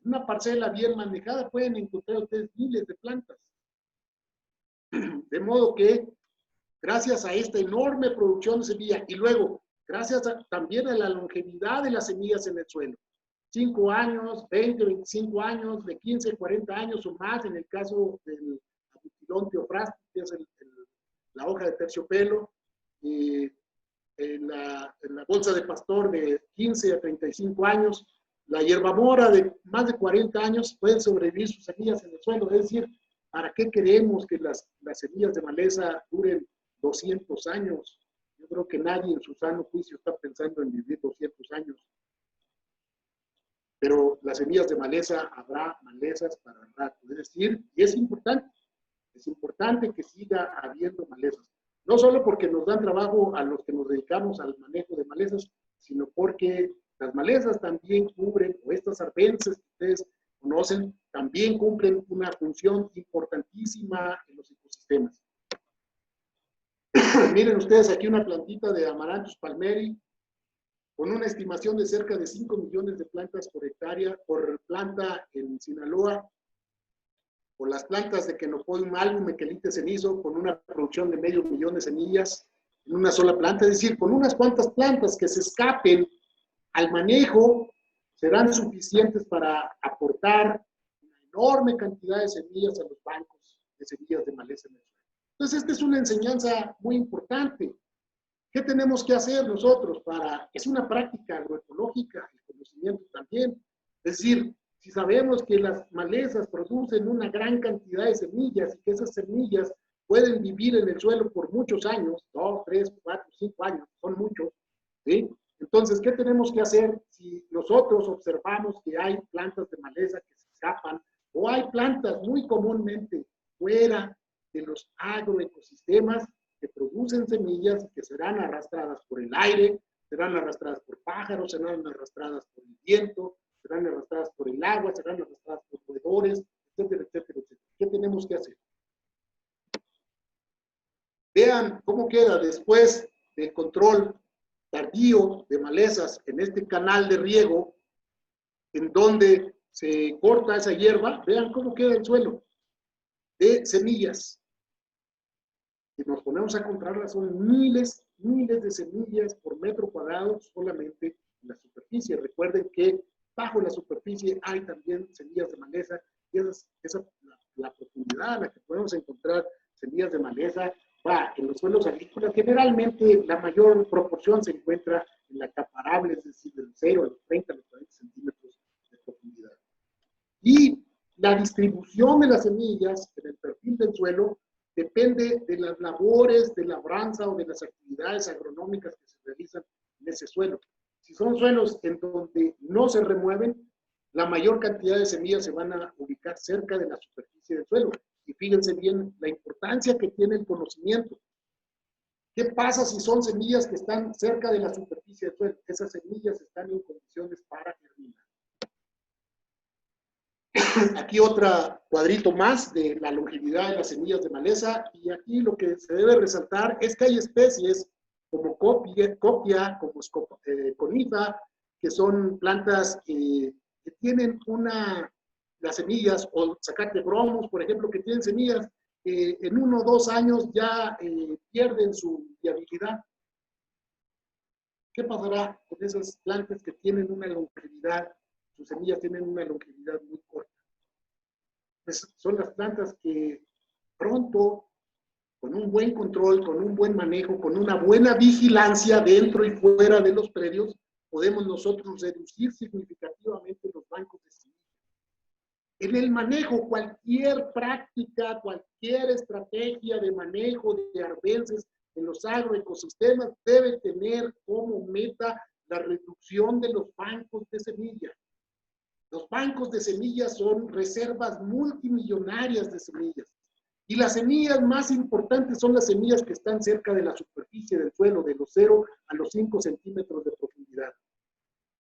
En una parcela bien manejada pueden encontrar ustedes miles de plantas. De modo que, gracias a esta enorme producción de semilla y luego, gracias también a la longevidad de las semillas en el suelo, 5 años, 20, 25 años, de 15, 40 años o más, en el caso del Abutilon theophrastus, que es la hoja de terciopelo, en la bolsa de pastor de 15 a 35 años, la hierbamora de más de 40 años pueden sobrevivir sus semillas en el suelo. Es decir, ¿para qué queremos que las semillas de maleza duren 200 años? Yo creo que nadie en su sano juicio está pensando en vivir 200 años. Pero las semillas de maleza, habrá malezas para el rato. Es decir, y es importante que siga habiendo malezas. No solo porque nos dan trabajo a los que nos dedicamos al manejo de malezas, sino porque las malezas también cubren, o estas arbences que ustedes conocen, también cumplen una función importantísima en los ecosistemas. Miren ustedes aquí una plantita de Amaranthus palmeri, con una estimación de cerca de 5 millones de plantas por hectárea, por planta en Sinaloa, o las plantas de Quenopoium album, Mequelite cenizo, con una producción de 500,000 de semillas en una sola planta. Es decir, con unas cuantas plantas que se escapen al manejo, serán suficientes para aportar una enorme cantidad de semillas a los bancos de semillas de maleza en el suelo. Entonces, esta es una enseñanza muy importante. ¿Qué tenemos que hacer nosotros para? Es una práctica agroecológica, el conocimiento también. Es decir, si sabemos que las malezas producen una gran cantidad de semillas y que esas semillas pueden vivir en el suelo por muchos años, 2, 3, 4, 5 años, son muchos, ¿sí? Entonces, ¿qué tenemos que hacer si nosotros observamos que hay plantas de maleza que se escapan o hay plantas muy comúnmente fuera de los agroecosistemas que producen semillas y que serán arrastradas por el aire, serán arrastradas por pájaros, serán arrastradas por el viento, serán arrastradas por el agua, serán arrastradas por roedores, etcétera, etcétera, etcétera? ¿Qué tenemos que hacer? Vean cómo queda después del control tardío de malezas en este canal de riego, en donde se corta esa hierba. Vean cómo queda el suelo de semillas. Si nos ponemos a contarlas, son miles de semillas por metro cuadrado solamente en la superficie. Recuerden que bajo la superficie hay también semillas de maleza, y la profundidad a la que podemos encontrar semillas de maleza va en los suelos agrícolas. Generalmente la mayor proporción se encuentra en la capa arable, es decir, del 0 a los 30 a los 40 centímetros de profundidad. Y la distribución de las semillas en el perfil del suelo depende de las labores de labranza o de las actividades agronómicas que se realizan en ese suelo. Si son suelos en donde no se remueven, la mayor cantidad de semillas se van a ubicar cerca de la superficie del suelo. Y fíjense bien la importancia que tiene el conocimiento. ¿Qué pasa si son semillas que están cerca de la superficie del suelo? Esas semillas están en condiciones para germinar. Aquí otro cuadrito más de la longevidad de las semillas de maleza, y aquí lo que se debe resaltar es que hay especies como copia, como conifa, que son plantas que tienen las semillas, o zacate bromus, por ejemplo, que tienen semillas en 1 o 2 años ya pierden su viabilidad. ¿Qué pasará con esas plantas que tienen una longevidad, sus semillas tienen una longevidad muy corta? Pues son las plantas que pronto, con un buen control, con un buen manejo, con una buena vigilancia dentro y fuera de los predios, podemos nosotros reducir significativamente los bancos de semillas. En el manejo, cualquier práctica, cualquier estrategia de manejo de arbences en los agroecosistemas debe tener como meta la reducción de los bancos de semillas. Los bancos de semillas son reservas multimillonarias de semillas. Y las semillas más importantes son las semillas que están cerca de la superficie del suelo, de los 0 a los 5 centímetros de profundidad.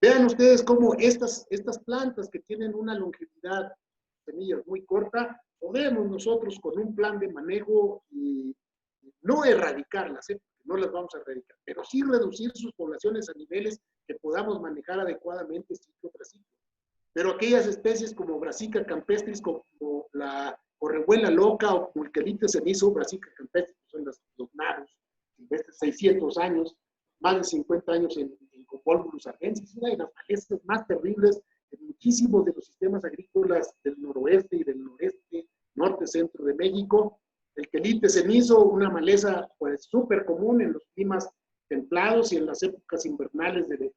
Vean ustedes cómo estas plantas que tienen una longevidad de semillas muy corta, podemos nosotros con un plan de manejo no erradicarlas, no las vamos a erradicar, pero sí reducir sus poblaciones a niveles que podamos manejar adecuadamente ciclo tras ciclo. Pero aquellas especies como Brassica campestris, como la correhuela loca o como el quelite cenizo, Brassica campestris, son los naros, de 600 años, más de 50 años en Convolvulus argensis, una de las malezas más terribles en muchísimos de los sistemas agrícolas del noroeste y del noreste, norte, centro de México. El quelite cenizo, una maleza pues súper común en los climas templados y en las épocas invernales de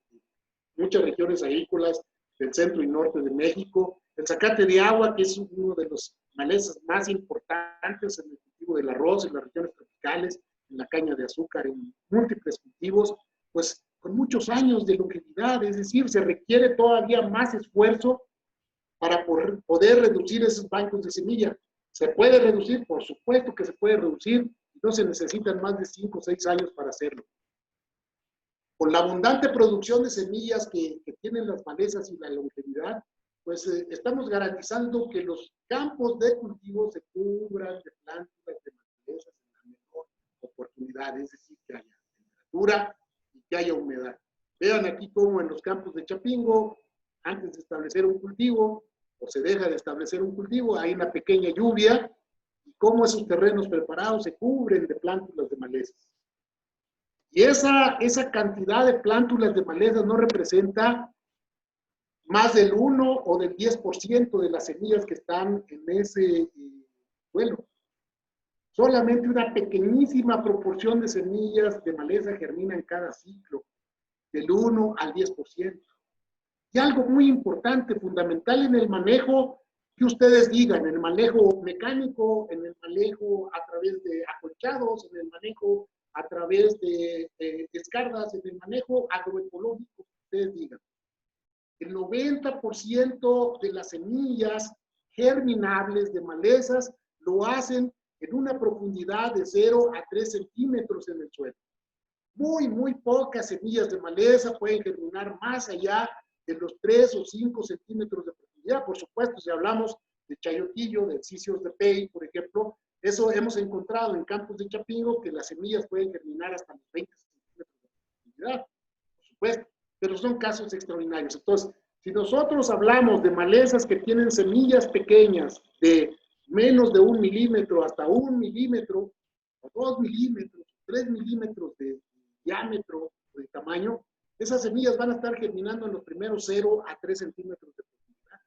muchas regiones agrícolas del centro y norte de México. El zacate de agua, que es uno de los malezas más importantes en el cultivo del arroz en las regiones tropicales, en la caña de azúcar, en múltiples cultivos, pues con muchos años de longevidad, es decir, se requiere todavía más esfuerzo para poder reducir esos bancos de semilla. ¿Se puede reducir? Por supuesto que se puede reducir, no se necesitan más de 5 o 6 años para hacerlo. Con la abundante producción de semillas que tienen las malezas y la longevidad, pues estamos garantizando que los campos de cultivo se cubran de plantas de malezas en la mejor oportunidad, es decir, que haya temperatura y que haya humedad. Vean aquí cómo en los campos de Chapingo, antes de establecer un cultivo, o se deja de establecer un cultivo, hay una pequeña lluvia, y cómo esos terrenos preparados se cubren de plántulas de malezas. Y esa cantidad de plántulas de malezas no representa más del 1 o del 10% de las semillas que están en ese suelo. Solamente una pequeñísima proporción de semillas de maleza germina en cada ciclo, del 1 al 10%. Y algo muy importante, fundamental en el manejo, que ustedes digan, en el manejo mecánico, en el manejo a través de acolchados, en el manejo a través de descargas, en el manejo agroecológico, que ustedes digan. El 90% de las semillas germinables de malezas lo hacen en una profundidad de 0 a 3 centímetros en el suelo. Muy pocas semillas de maleza pueden germinar más allá de los 3 o 5 centímetros de profundidad. Por supuesto, si hablamos de chayotillo, de cicios de pey, por ejemplo, eso hemos encontrado en campos de Chapingo, que las semillas pueden germinar hasta los 20 centímetros de profundidad, por supuesto, pero son casos extraordinarios. Entonces, si nosotros hablamos de malezas que tienen semillas pequeñas de menos de 1 milímetro hasta 1 milímetro, o 2 milímetros, 3 milímetros de diámetro o de tamaño, esas semillas van a estar germinando en los primeros 0 a 3 centímetros de profundidad.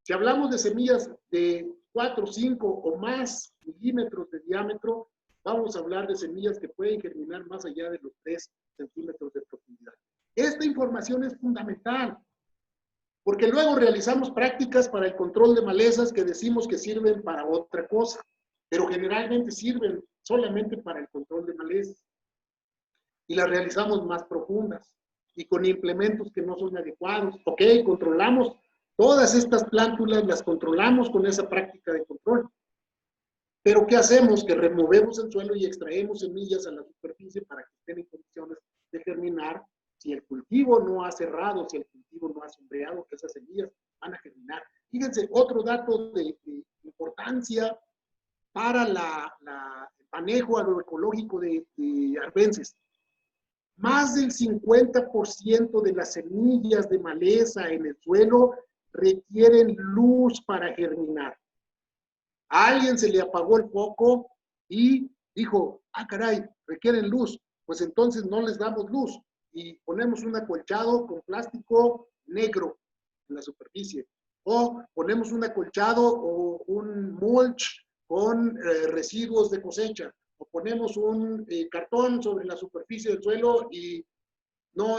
Si hablamos de semillas de 4, 5 o más milímetros de diámetro, vamos a hablar de semillas que pueden germinar más allá de los 3 centímetros de profundidad. Esta información es fundamental, porque luego realizamos prácticas para el control de malezas que decimos que sirven para otra cosa, pero generalmente sirven solamente para el control de malezas. Y las realizamos más profundas y con implementos que no son adecuados. Ok, controlamos todas estas plántulas, las controlamos con esa práctica de control. Pero ¿qué hacemos? Que removemos el suelo y extraemos semillas a la superficie para que estén en condiciones de germinar. Si el cultivo no ha cerrado, si el cultivo no ha sombreado, que esas semillas van a germinar. Fíjense, otro dato de importancia para el manejo agroecológico de arbences. Más del 50% de las semillas de maleza en el suelo requieren luz para germinar. A alguien se le apagó el foco y dijo, ah, caray, requieren luz. Pues entonces no les damos luz y ponemos un acolchado con plástico negro en la superficie. O ponemos un acolchado o un mulch con residuos de cosecha. O ponemos un cartón sobre la superficie del suelo y no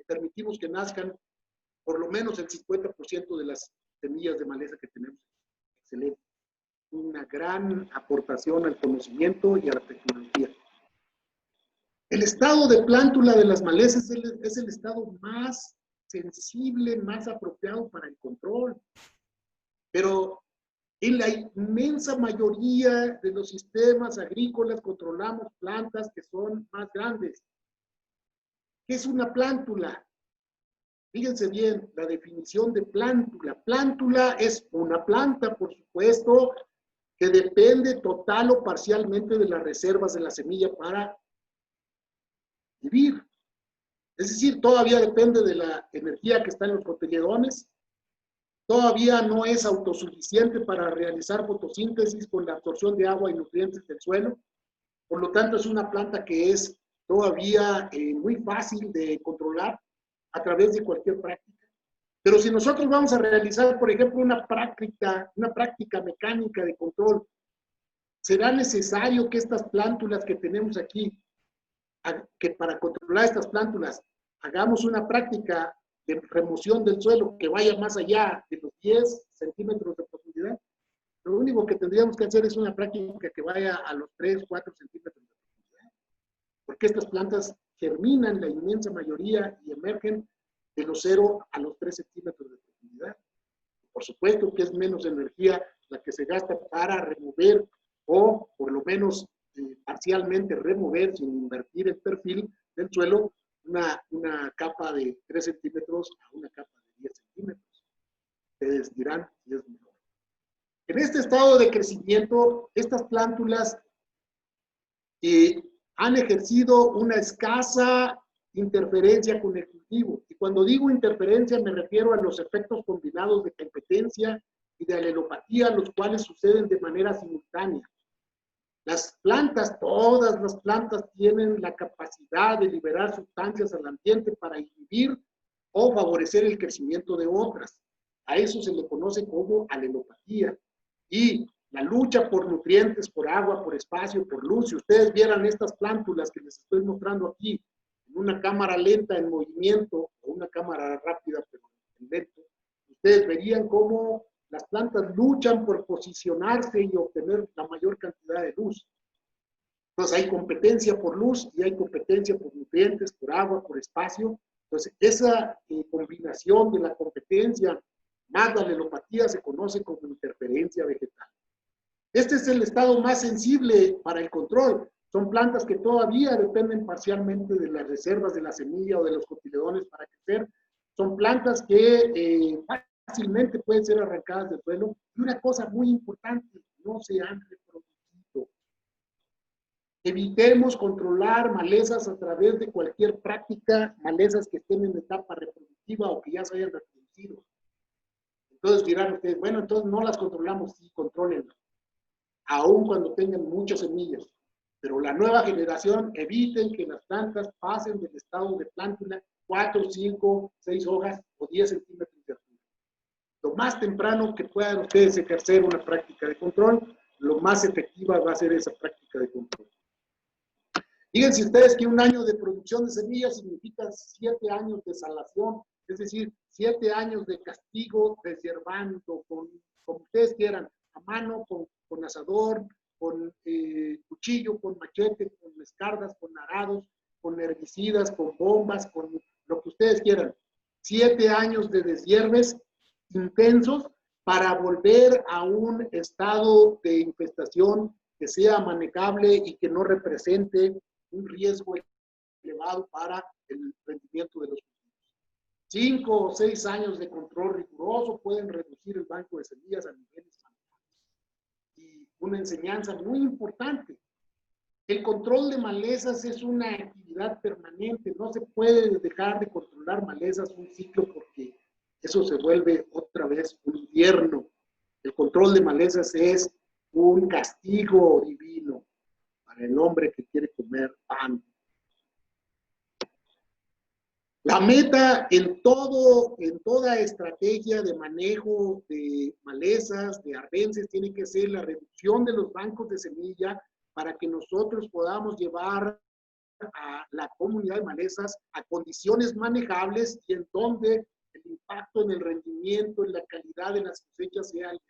permitimos que nazcan por lo menos el 50% de las semillas de maleza que tenemos. Excelente. Una gran aportación al conocimiento y a la tecnología. El estado de plántula de las malezas es el estado más sensible, más apropiado para el control. Pero en la inmensa mayoría de los sistemas agrícolas controlamos plantas que son más grandes. ¿Qué es una plántula? Fíjense bien, la definición de plántula. Plántula es una planta, por supuesto, que depende total o parcialmente de las reservas de la semilla para vivir. Es decir, todavía depende de la energía que está en los cotiledones, todavía no es autosuficiente para realizar fotosíntesis con la absorción de agua y nutrientes del suelo, por lo tanto es una planta que es todavía muy fácil de controlar a través de cualquier práctica. Pero si nosotros vamos a realizar, por ejemplo, una práctica mecánica de control, será necesario que estas plántulas que tenemos aquí, que para controlar estas plántulas, hagamos una práctica de remoción del suelo que vaya más allá de los 10 centímetros de profundidad. Lo único que tendríamos que hacer es una práctica que vaya a los 3, 4 centímetros de profundidad. Porque estas plantas germinan la inmensa mayoría y emergen de los 0 a los 3 centímetros de profundidad. Por supuesto que es menos energía la que se gasta para remover o por lo menos parcialmente remover sin invertir el perfil del suelo una capa de 3 centímetros a una capa de 10 centímetros. Ustedes dirán si es mejor. En este estado de crecimiento, estas plántulas han ejercido una escasa interferencia con el cultivo. Y cuando digo interferencia me refiero a los efectos combinados de competencia y de alelopatía, los cuales suceden de manera simultánea. Las plantas, todas las plantas tienen la capacidad de liberar sustancias al ambiente para inhibir o favorecer el crecimiento de otras. A eso se le conoce como alelopatía. Y la lucha por nutrientes, por agua, por espacio, por luz. Si ustedes vieran estas plántulas que les estoy mostrando aquí, en una cámara lenta en movimiento, o una cámara rápida pero en lento, ustedes verían cómo las plantas luchan por posicionarse y obtener la mayor cantidad de luz. Entonces hay competencia por luz y hay competencia por nutrientes, por agua, por espacio. Entonces esa combinación de la competencia más la alelopatía se conoce como interferencia vegetal. Este es el estado más sensible para el control. Son plantas que todavía dependen parcialmente de las reservas de la semilla o de los cotiledones para crecer. Son plantas que fácilmente pueden ser arrancadas del suelo. Y una cosa muy importante, no se han reproducido. Evitemos controlar malezas a través de cualquier práctica, malezas que estén en etapa reproductiva o que ya se hayan reproducido. Entonces dirán ustedes, bueno, entonces no las controlamos, sí, contrólenlas, aun cuando tengan muchas semillas. Pero la nueva generación, eviten que las plantas pasen del estado de plántula 4, 5, 6 hojas o 10 centímetros de altura. Lo más temprano que puedan ustedes ejercer una práctica de control, lo más efectiva va a ser esa práctica de control. Fíjense ustedes que un año de producción de semillas significa 7 años de salación, es decir, 7 años de castigo, reservando, como ustedes quieran, a mano, con asador, con cuchillo, con machete, con escardas, con arados, con herbicidas, con bombas, con lo que ustedes quieran. 7 años de deshierves intensos para volver a un estado de infestación que sea manejable y que no represente un riesgo elevado para el rendimiento de los cultivos. 5 o 6 años de control riguroso pueden reducir el banco de semillas a niveles manejables. Y una enseñanza muy importante, el control de malezas es una actividad permanente, no se puede dejar de controlar malezas un ciclo porque eso se vuelve otra vez un invierno. El control de malezas es un castigo divino para el hombre que quiere comer pan. La meta en toda estrategia de manejo de malezas, de arbences, tiene que ser la reducción de los bancos de semilla para que nosotros podamos llevar a la comunidad de malezas a condiciones manejables y en donde el impacto en el rendimiento, en la calidad de las cosechas sea el menor.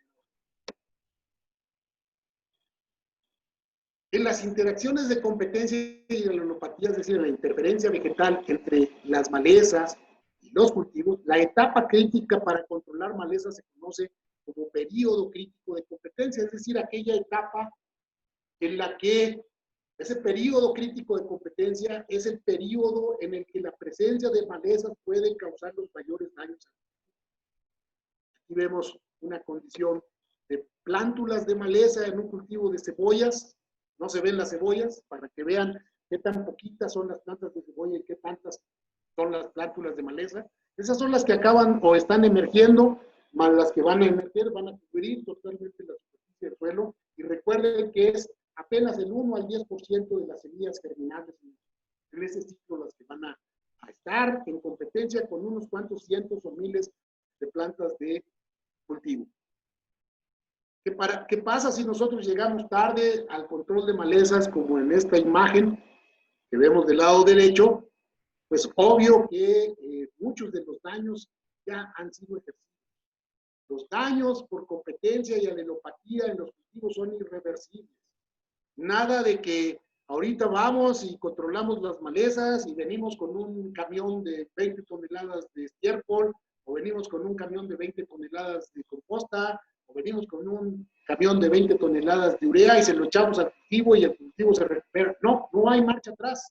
En las interacciones de competencia y de la alelopatía, es decir, la interferencia vegetal entre las malezas y los cultivos, la etapa crítica para controlar malezas se conoce como periodo crítico de competencia, es decir, aquella etapa en la que ese periodo crítico de competencia es el periodo en el que la presencia de malezas puede causar los mayores daños. Aquí vemos una condición de plántulas de maleza en un cultivo de cebollas. No se ven las cebollas, para que vean qué tan poquitas son las plantas de cebolla y qué tantas son las plántulas de maleza. Esas son las que acaban o están emergiendo, más las que van a emerger, van a cubrir totalmente la superficie del suelo. Y recuerden que es apenas el 1 al 10% de las semillas germinables en ese ciclo las que van a estar en competencia con unos cuantos cientos o miles de plantas de cultivo. ¿Qué pasa si nosotros llegamos tarde al control de malezas, como en esta imagen que vemos del lado derecho? Pues obvio que muchos de los daños ya han sido ejercidos. Los daños por competencia y alelopatía en los cultivos son irreversibles. Nada de que ahorita vamos y controlamos las malezas y venimos con un camión de 20 toneladas de estiércol, o venimos con un camión de 20 toneladas de composta, o venimos con un camión de 20 toneladas de urea y se lo echamos al cultivo y el cultivo se recupera. No, no hay marcha atrás.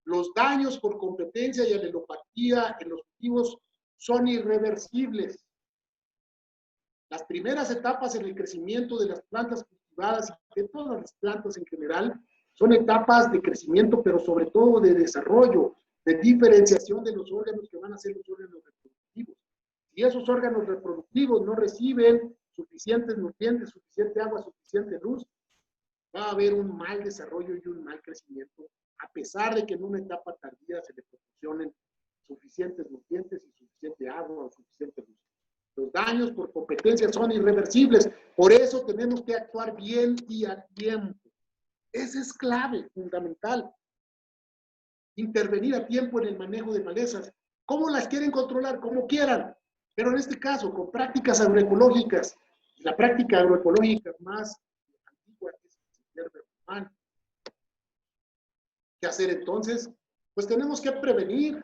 Los daños por competencia y alelopatía en los cultivos son irreversibles. Las primeras etapas en el crecimiento de las plantas cultivadas y de todas las plantas en general son etapas de crecimiento, pero sobre todo de desarrollo, de diferenciación de los órganos que van a ser los órganos reproductivos. Si esos órganos reproductivos no reciben suficientes nutrientes, suficiente agua, suficiente luz, va a haber un mal desarrollo y un mal crecimiento, a pesar de que en una etapa tardía se le proporcionen suficientes nutrientes y suficiente agua o suficiente luz. Los daños por competencia son irreversibles, por eso tenemos que actuar bien y a tiempo. Esa es clave, fundamental. Intervenir a tiempo en el manejo de malezas. ¿Cómo las quieren controlar? Como quieran. Pero en este caso, con prácticas agroecológicas. La práctica agroecológica más antigua es el Bergman. ¿Qué hacer entonces? Pues tenemos que prevenir.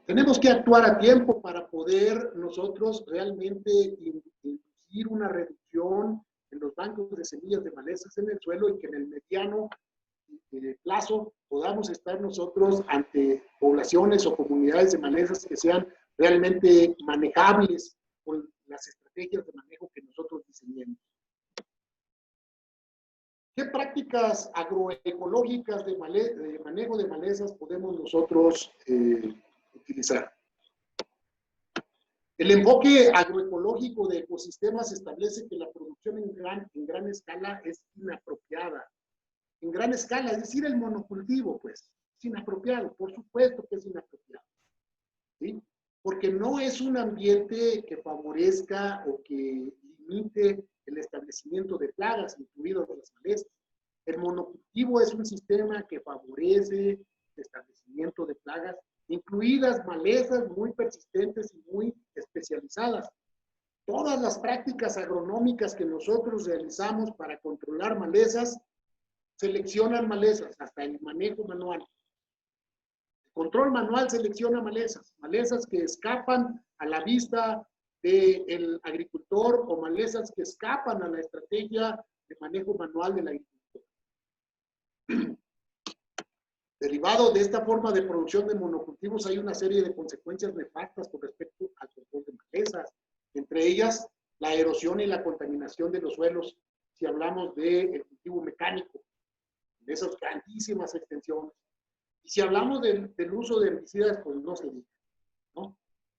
Tenemos que actuar a tiempo para poder nosotros realmente inducir una reducción en los bancos de semillas de malezas en el suelo y que en el mediano plazo podamos estar nosotros ante poblaciones o comunidades de malezas que sean realmente manejables con las estrategias de manejo que nosotros diseñemos. ¿Qué prácticas agroecológicas de manejo de malezas podemos nosotros utilizar? El enfoque agroecológico de ecosistemas establece que la producción en gran escala es inapropiada. En gran escala, es decir, el monocultivo, pues, es inapropiado, por supuesto que es inapropiado. ¿Sí? Porque no es un ambiente que favorezca o que limite el establecimiento de plagas, incluidas las malezas. El monocultivo es un sistema que favorece el establecimiento de plagas, incluidas malezas muy persistentes y muy especializadas. Todas las prácticas agronómicas que nosotros realizamos para controlar malezas, seleccionan malezas, hasta el manejo manual. El control manual selecciona malezas, malezas que escapan a la vista del agricultor o malezas que escapan a la estrategia de manejo manual del agricultor. Derivado de esta forma de producción de monocultivos hay una serie de consecuencias nefastas con respecto al control de malezas, entre ellas la erosión y la contaminación de los suelos, si hablamos del cultivo mecánico, de esas grandísimas extensiones. Y si hablamos del uso de herbicidas, pues no se dice, ¿no?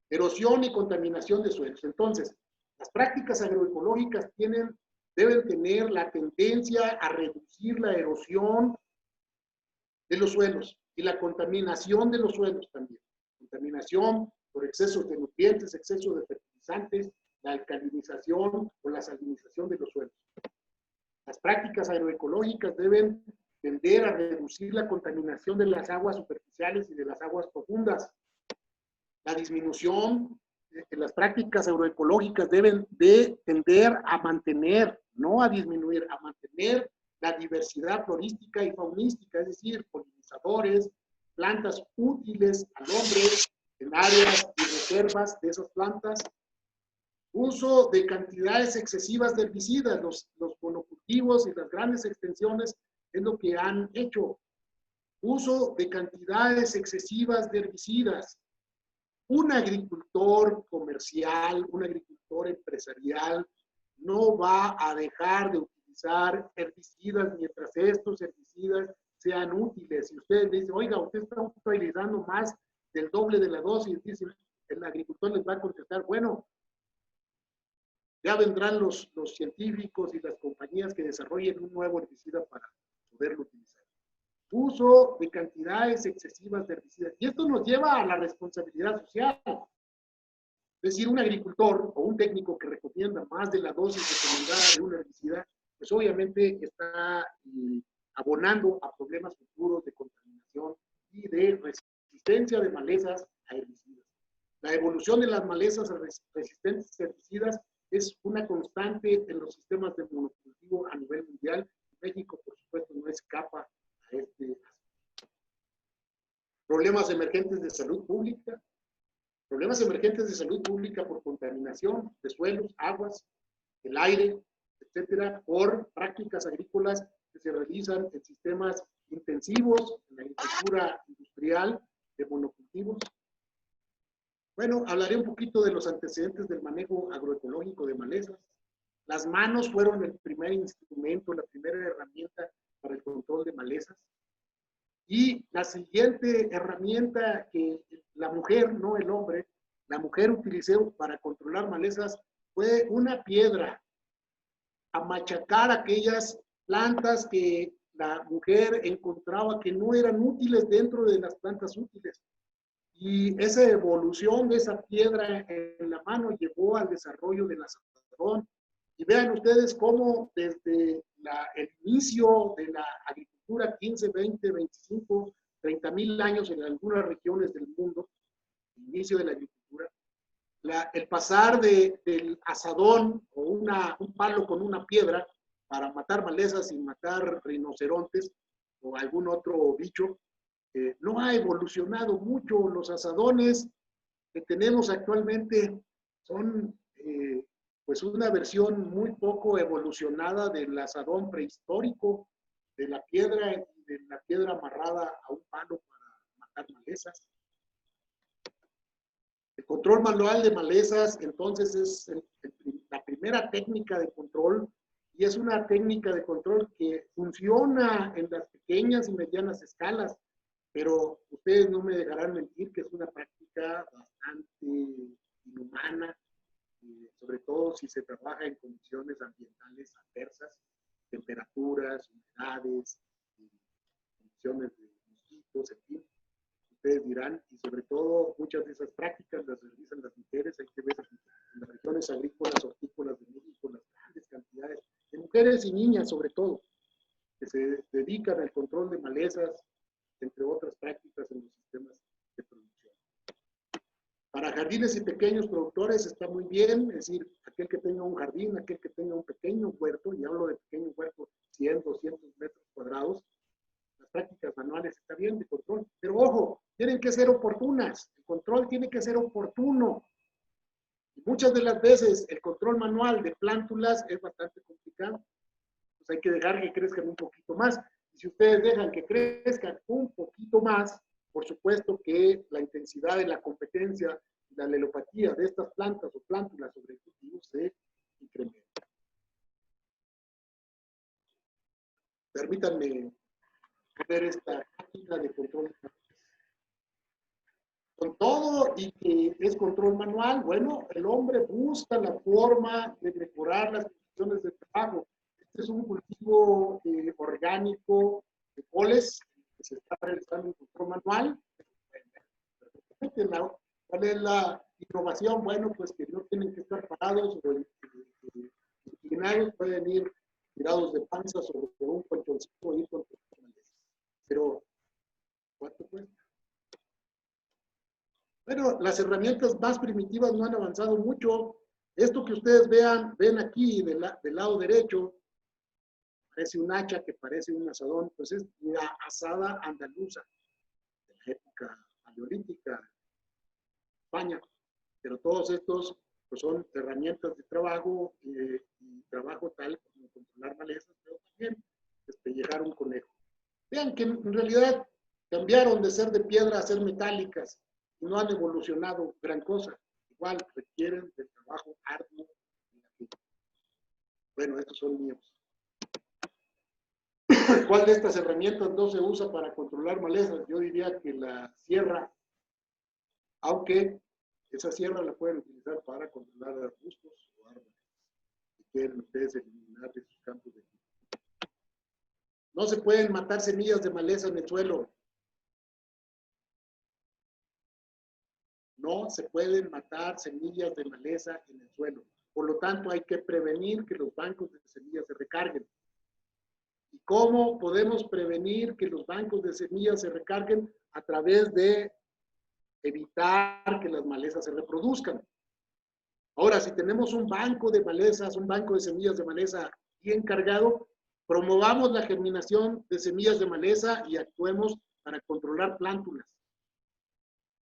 Erosión y contaminación de suelos. Entonces, las prácticas agroecológicas tienen deben tener la tendencia a reducir la erosión de los suelos y la contaminación de los suelos también. Contaminación por excesos de nutrientes, exceso de fertilizantes, la alcalinización o la salinización de los suelos. Las prácticas agroecológicas deben tender a reducir la contaminación de las aguas superficiales y de las aguas profundas. La disminución de las prácticas agroecológicas deben de tender a mantener, no a disminuir, a mantener la diversidad florística y faunística, es decir, polinizadores, plantas útiles al hombre en áreas y reservas de esas plantas. Uso de cantidades excesivas de herbicidas, los monocultivos y las grandes extensiones es lo que han hecho. Uso de cantidades excesivas de herbicidas. Un agricultor comercial, un agricultor empresarial no va a dejar de utilizar herbicidas mientras estos herbicidas sean útiles. Si ustedes dicen, oiga, usted está utilizando más del doble de la dosis, el agricultor les va a contestar, bueno, ya vendrán los científicos y las compañías que desarrollen un nuevo herbicida para poderlo utilizar. Uso de cantidades excesivas de herbicidas. Y esto nos lleva a la responsabilidad social. Es decir, un agricultor o un técnico que recomienda más de la dosis recomendada de un herbicida, pues obviamente está abonando a problemas futuros de contaminación y de resistencia de malezas a herbicidas. La evolución de las malezas resistentes a herbicidas es una constante en los sistemas de monocultivo a nivel mundial. México, por supuesto, no escapa a este aspecto. Problemas emergentes de salud pública. Problemas emergentes de salud pública por contaminación de suelos, aguas, el aire, etcétera, por prácticas agrícolas que se realizan en sistemas intensivos, en la agricultura industrial de monocultivos. Bueno, hablaré un poquito de los antecedentes del manejo agroecológico de malezas. Las manos fueron el primer instrumento, la primera herramienta para el control de malezas. Y la siguiente herramienta que la mujer, no el hombre, la mujer utilizó para controlar malezas fue una piedra, a machacar aquellas plantas que la mujer encontraba que no eran útiles dentro de las plantas útiles. Y esa evolución de esa piedra en la mano llevó al desarrollo del azadón. Y vean ustedes cómo desde el inicio de la agricultura, 15, 20, 25, 30 mil años en algunas regiones del mundo, el inicio de la agricultura, el pasar del azadón o un palo con una piedra para matar malezas y matar rinocerontes o algún otro bicho, no ha evolucionado mucho. Los asadones que tenemos actualmente son pues una versión muy poco evolucionada del asadón prehistórico, de la piedra amarrada a un palo para matar malezas. El control manual de malezas, entonces, es la primera técnica de control, y es una técnica de control que funciona en las pequeñas y medianas escalas, pero ustedes no me dejarán mentir que es una práctica bastante inhumana, sobre todo si se trabaja en condiciones ambientales adversas, temperaturas, humedades, condiciones de mosquitos, en fin. Ustedes dirán, y sobre todo muchas de esas prácticas las realizan las mujeres. Hay que ver en las regiones agrícolas, hortícolas de México las grandes cantidades de mujeres y niñas, sobre todo, que se dedican al control de malezas, entre otras prácticas en los sistemas de producción. Para jardines y pequeños productores está muy bien, es decir, aquel que tenga un jardín, aquel que tenga un pequeño huerto, y hablo de pequeño huerto, 100, 200 metros cuadrados, las prácticas manuales está bien de control, pero ojo, tienen que ser oportunas, el control tiene que ser oportuno. Y muchas de las veces el control manual de plántulas es bastante complicado, pues hay que dejar que crezcan un poquito más. Y si ustedes dejan que crezcan un poquito más, por supuesto que la intensidad de la competencia y la alelopatía de estas plantas o plántulas sobre el cultivo se incrementa. Permítanme ver esta técnica de control. Con todo y que es control manual, bueno, el hombre busca la forma de mejorar las condiciones de trabajo. Este es un cultivo orgánico de coles que se está realizando en control manual. ¿Cuál es la innovación? Bueno, pues que no tienen que estar parados o inclinados, pueden ir tirados de panza sobre un colchoncito y con malezas. Pero, ¿cuánto cuesta? Bueno, las herramientas más primitivas no han avanzado mucho. Esto que ustedes ven aquí del lado derecho, parece un hacha que parece un asadón, pues es la azada andaluza de la época paleolítica, España. Pero todos estos pues, son herramientas de trabajo y trabajo tal como controlar malezas, pero también despellejar un conejo. Vean que en realidad cambiaron de ser de piedra a ser metálicas y no han evolucionado gran cosa. Igual requieren de trabajo arduo. Bueno, estos son míos. ¿Cuál de estas herramientas no se usa para controlar malezas? Yo diría que la sierra, aunque esa sierra la pueden utilizar para controlar arbustos o árboles. Si quieren ustedes eliminar de sus campos de cultivo. No se pueden matar semillas de maleza en el suelo. No se pueden matar semillas de maleza en el suelo. Por lo tanto, hay que prevenir que los bancos de semillas se recarguen. ¿Y cómo podemos prevenir que los bancos de semillas se recarguen? A través de evitar que las malezas se reproduzcan. Ahora, si tenemos un banco de malezas, un banco de semillas de maleza bien cargado, promovamos la germinación de semillas de maleza y actuemos para controlar plántulas.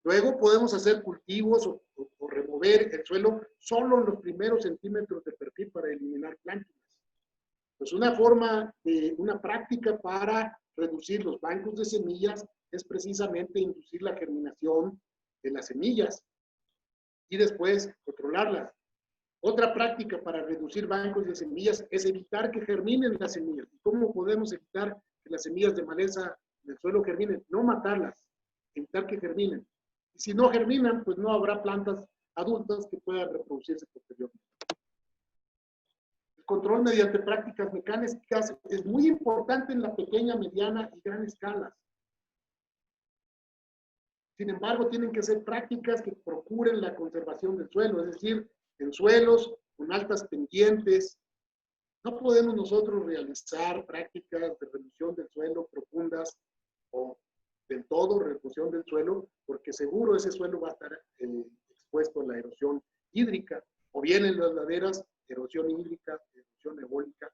Luego podemos hacer cultivos o remover el suelo solo en los primeros centímetros de perfil para eliminar plántulas. Pues una forma, una práctica para reducir los bancos de semillas es precisamente inducir la germinación de las semillas y después controlarlas. Otra práctica para reducir bancos de semillas es evitar que germinen las semillas. ¿Y cómo podemos evitar que las semillas de maleza del suelo germinen? No matarlas, evitar que germinen. Y si no germinan, pues no habrá plantas adultas que puedan reproducirse posteriormente. El control mediante prácticas mecánicas es muy importante en la pequeña, mediana y gran escalas. Sin embargo, tienen que ser prácticas que procuren la conservación del suelo, es decir, en suelos con altas pendientes. No podemos nosotros realizar prácticas de reducción del suelo profundas o del todo reducción del suelo, porque seguro ese suelo va a estar expuesto a la erosión hídrica, o bien en las laderas, erosión hídrica, erosión eólica.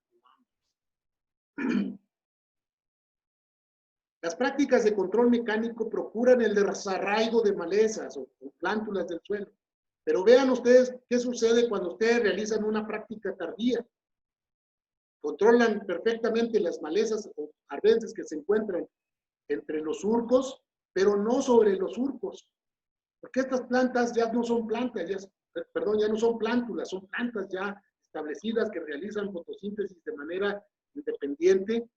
Las prácticas de control mecánico procuran el desarraigo de malezas o plántulas del suelo. Pero vean ustedes qué sucede cuando ustedes realizan una práctica tardía. Controlan perfectamente las malezas o arbences que se encuentran entre los surcos, pero no sobre los surcos. Porque estas plantas ya no son plantas, ya no son plántulas, son plantas ya establecidas que realizan fotosíntesis de manera independiente.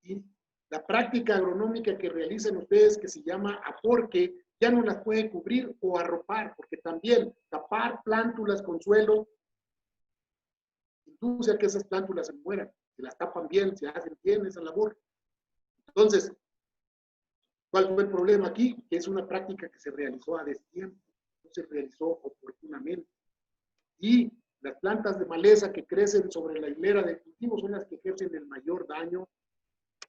Y la práctica agronómica que realizan ustedes, que se llama aporque, ya no las puede cubrir o arropar, porque también tapar plántulas con suelo induce a que esas plántulas se mueran. Se las tapan bien, se hacen bien esa labor. Entonces, ¿cuál fue el problema aquí? Que es una práctica que se realizó a destiempo, no se realizó oportunamente. Y las plantas de maleza que crecen sobre la hilera de cultivo son las que ejercen el mayor daño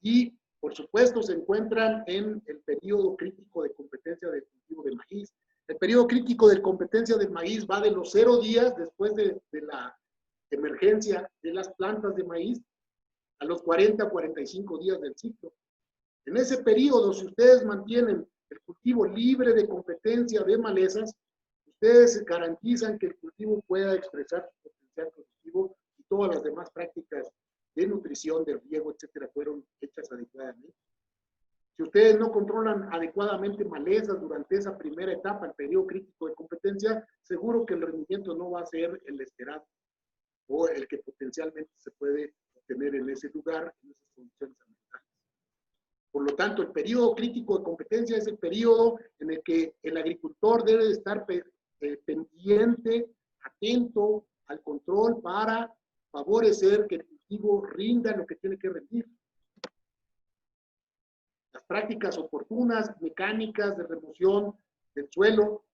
y, por supuesto, se encuentran en el periodo crítico de competencia del cultivo de maíz. El periodo crítico de competencia del maíz va de los 0 días después de la emergencia de las plantas de maíz a los 40 a 45 días del ciclo. En ese periodo, si ustedes mantienen el cultivo libre de competencia de malezas, ustedes garantizan que el cultivo pueda expresar su potencial productivo y todas las demás prácticas de nutrición, de riego, etcétera, fueron hechas adecuadamente. Si ustedes no controlan adecuadamente malezas durante esa primera etapa, el periodo crítico de competencia, seguro que el rendimiento no va a ser el esperado o el que potencialmente se puede obtener en ese lugar, en esas condiciones ambientales. Por lo tanto, el periodo crítico de competencia es el periodo en el que el agricultor debe estar pendiente, atento al control para favorecer que el cultivo rinda lo que tiene que rendir. Las prácticas oportunas, mecánicas de remoción del suelo,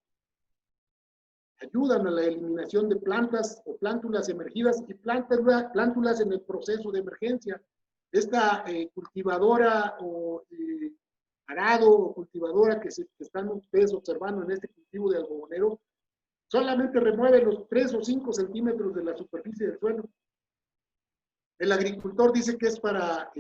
ayudan a la eliminación de plantas o plántulas emergidas y plántulas en el proceso de emergencia. Esta cultivadora o arado o cultivadora que están ustedes observando en este cultivo de algodonero, solamente remueve los 3 o 5 centímetros de la superficie del suelo. El agricultor dice que es para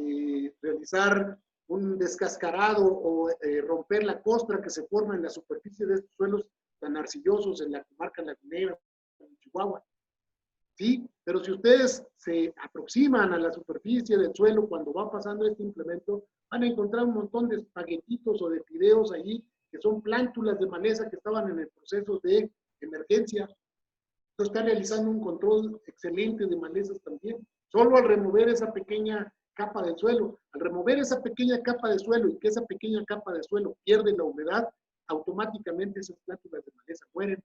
realizar un descascarado o romper la costra que se forma en la superficie de estos suelos tan arcillosos en la comarca lagunera, en Chihuahua. Sí, pero si ustedes se aproximan a la superficie del suelo cuando va pasando este implemento, van a encontrar un montón de espaguetitos o de fideos allí, que son plántulas de maleza que estaban en el proceso de emergencia. Entonces está realizando un control excelente de malezas también. Solo al remover esa pequeña capa del suelo, al remover esa pequeña capa de suelo y que esa pequeña capa de suelo pierde la humedad, automáticamente esas plántulas de maleza mueren.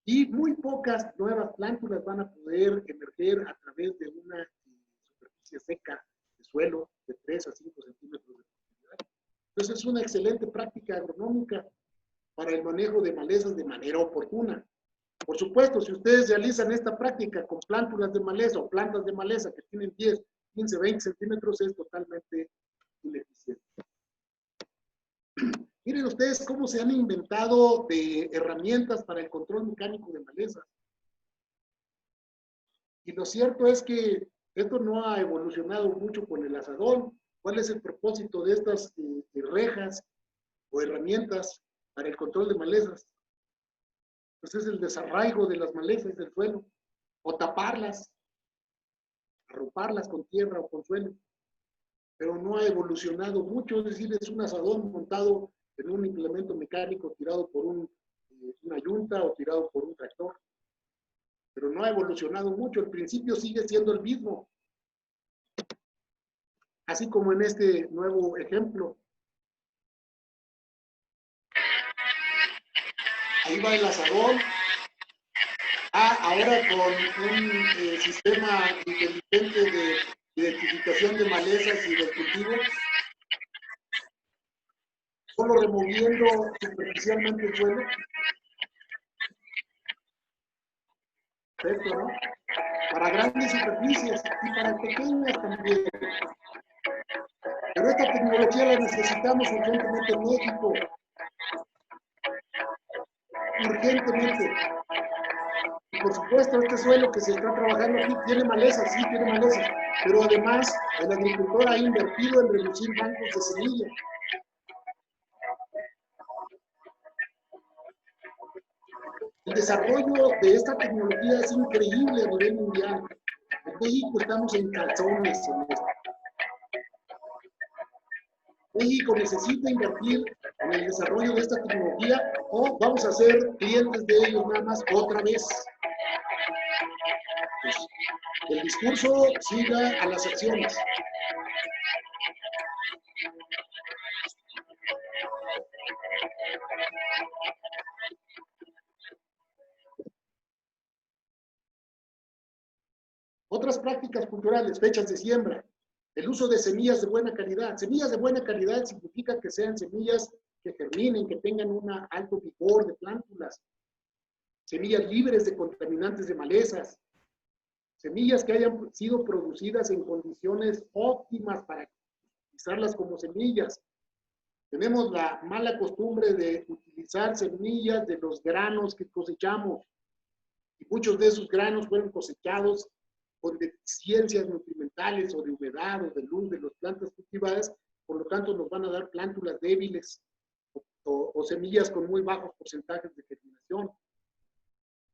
Y muy pocas nuevas plántulas van a poder emerger a través de una superficie seca de suelo de 3 a 5 centímetros de profundidad. Entonces es una excelente práctica agronómica para el manejo de malezas de manera oportuna. Por supuesto, si ustedes realizan esta práctica con plántulas de maleza o plantas de maleza que tienen 10, 15, 20 centímetros, es totalmente ineficiente. Miren ustedes cómo se han inventado de herramientas para el control mecánico de malezas. Y lo cierto es que esto no ha evolucionado mucho con el azadón. ¿Cuál es el propósito de estas rejas o herramientas para el control de malezas? Pues es el desarraigo de las malezas del suelo, o taparlas, arroparlas con tierra o con suelo. Pero no ha evolucionado mucho, es decir, es un azadón montado en un implemento mecánico tirado por una yunta o tirado por un tractor. Pero no ha evolucionado mucho, el principio sigue siendo el mismo. Así como en este nuevo ejemplo. Ahí va el azadón. Ahora con un sistema inteligente de identificación de malezas y del cultivo, solo removiendo superficialmente el suelo. Perfecto, ¿no? Para grandes superficies y para pequeñas también. Pero esta tecnología la necesitamos urgentemente en México. Urgentemente. Y por supuesto, este suelo que se está trabajando aquí tiene malezas, sí, tiene malezas. Pero además, el agricultor ha invertido en reducir bancos de semilla. El desarrollo de esta tecnología es increíble a nivel mundial. En México estamos en calzones en esto. México necesita invertir en el desarrollo de esta tecnología o vamos a ser clientes de ellos nada más otra vez. Pues, el discurso siga a las acciones. Otras prácticas culturales, fechas de siembra, el uso de semillas de buena calidad. Semillas de buena calidad significa que sean semillas que germinen, que tengan un alto vigor de plántulas, semillas libres de contaminantes de malezas, semillas que hayan sido producidas en condiciones óptimas para utilizarlas como semillas. Tenemos la mala costumbre de utilizar semillas de los granos que cosechamos y muchos de esos granos fueron cosechados con deficiencias nutrimentales o de humedad o de luz de las plantas cultivadas, por lo tanto nos van a dar plántulas débiles o semillas con muy bajos porcentajes de germinación.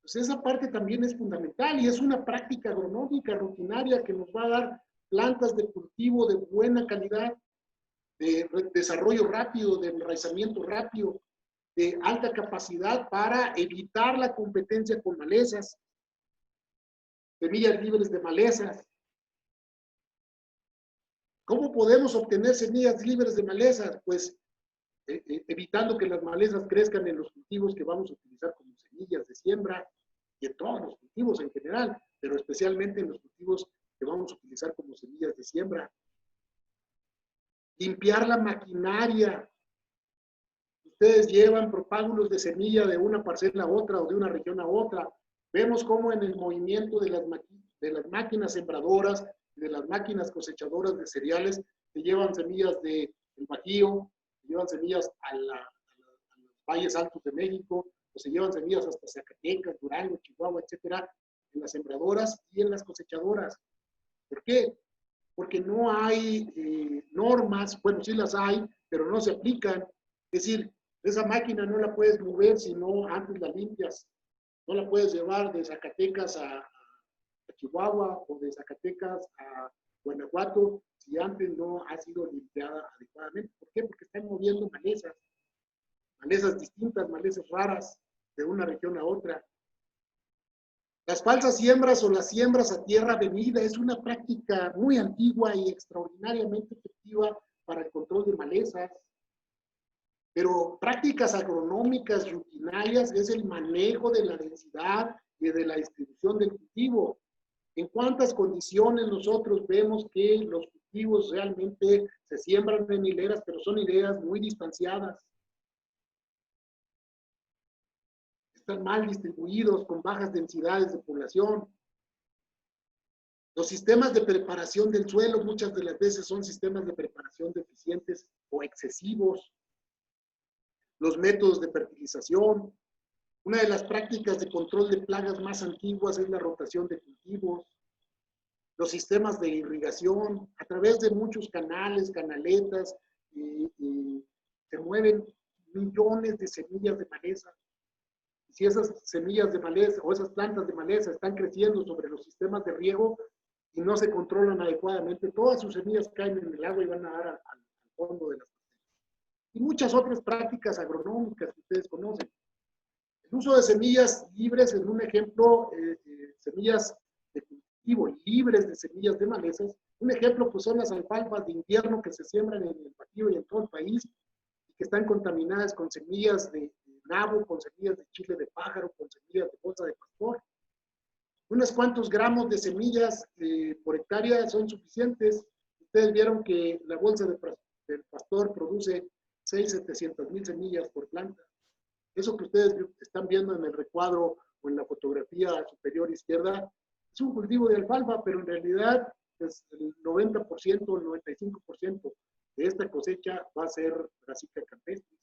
Pues esa parte también es fundamental y es una práctica agronómica rutinaria que nos va a dar plantas de cultivo de buena calidad, de desarrollo rápido, de enraizamiento rápido, de alta capacidad para evitar la competencia con malezas, semillas libres de malezas. ¿Cómo podemos obtener semillas libres de malezas? Pues evitando que las malezas crezcan en los cultivos que vamos a utilizar como semillas de siembra y en todos los cultivos en general. pero especialmente en los cultivos que vamos a utilizar como semillas de siembra. Limpiar la maquinaria. Ustedes llevan propágulos de semilla de una parcela a otra o de una región a otra. Vemos cómo en el movimiento de las máquinas sembradoras, de las máquinas cosechadoras de cereales, se llevan semillas del Bajío, se llevan semillas a los valles altos de México, o se llevan semillas hasta Zacatecas, Durango, Chihuahua, etcétera, en las sembradoras y en las cosechadoras. ¿Por qué? Porque no hay normas, bueno, sí las hay, pero no se aplican. Es decir, esa máquina no la puedes mover si no antes la limpias. No la puedes llevar de Zacatecas a Chihuahua o de Zacatecas a Guanajuato si antes no ha sido limpiada adecuadamente. ¿Por qué? Porque están moviendo malezas distintas, malezas raras de una región a otra. Las falsas siembras o las siembras a tierra venida es una práctica muy antigua y extraordinariamente efectiva para el control de malezas. Pero prácticas agronómicas rutinarias es el manejo de la densidad y de la distribución del cultivo. ¿En cuántas condiciones nosotros vemos que los cultivos realmente se siembran en hileras, pero son hileras muy distanciadas? Están mal distribuidos, con bajas densidades de población. Los sistemas de preparación del suelo muchas de las veces son sistemas de preparación deficientes o excesivos. Los métodos de fertilización. Una de las prácticas de control de plagas más antiguas es la rotación de cultivos. Los sistemas de irrigación, a través de muchos canales, canaletas, se mueven millones de semillas de maleza. Si esas semillas de maleza o esas plantas de maleza están creciendo sobre los sistemas de riego y no se controlan adecuadamente, todas sus semillas caen en el agua y van a dar al fondo de las y muchas otras prácticas agronómicas que ustedes conocen. El uso de semillas libres es un ejemplo, semillas de cultivo libres de semillas de malezas. Un ejemplo pues son las alfalfas de invierno que se siembran en el Bajío y en todo el país y que están contaminadas con semillas de nabo, con semillas de chile de pájaro, con semillas de bolsa de pastor. Unos cuantos gramos de semillas por hectárea son suficientes. Ustedes vieron que la bolsa del pastor produce 600,000 semillas por planta. Eso que ustedes están viendo en el recuadro o en la fotografía superior izquierda es un cultivo de alfalfa, pero en realidad pues, el 90% o el 95% de esta cosecha va a ser brassica campestris.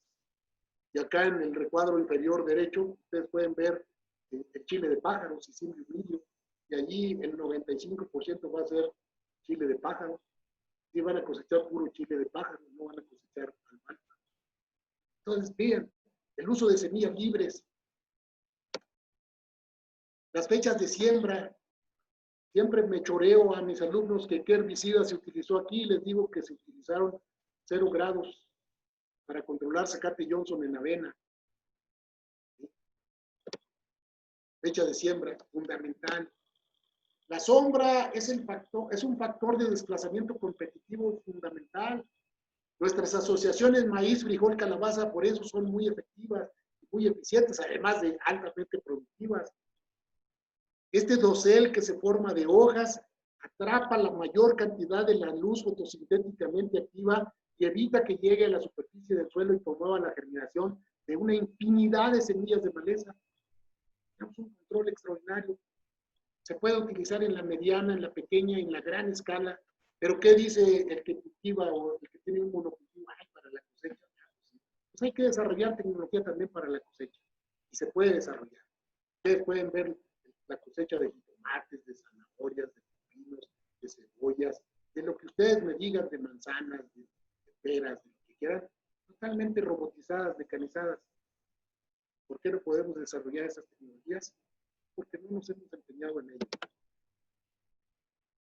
Y acá en el recuadro inferior derecho ustedes pueden ver el chile de pájaro, Cicimbrium milio, y allí el 95% va a ser chile de pájaro. Y van a cosechar puro chile de pájaro, no van a cosechar alfalfa. Entonces, bien, el uso de semillas libres. Las fechas de siembra. Siempre me choreo a mis alumnos que qué herbicida se utilizó aquí. Les digo que se utilizaron 0 grados para controlar Zacate Johnson en avena. Fecha de siembra, fundamental. La sombra es un factor de desplazamiento competitivo fundamental. Nuestras asociaciones maíz, frijol, calabaza, por eso son muy efectivas, muy eficientes, además de altamente productivas. Este dosel que se forma de hojas atrapa la mayor cantidad de la luz fotosintéticamente activa y evita que llegue a la superficie del suelo y promueva la germinación de una infinidad de semillas de maleza. Tenemos un control extraordinario. Se puede utilizar en la mediana, en la pequeña, en la gran escala. Pero ¿qué dice el que cultiva o el que tiene un monocultivo? Ay, para la cosecha. Pues hay que desarrollar tecnología también para la cosecha. Y se puede desarrollar. Ustedes pueden ver la cosecha de jitomates, de zanahorias, de pepinos, de cebollas, de lo que ustedes me digan, de manzanas, de peras, de lo que quieran, totalmente robotizadas, mecanizadas. ¿Por qué no podemos desarrollar esas tecnologías? Porque no nos hemos empeñado en ello.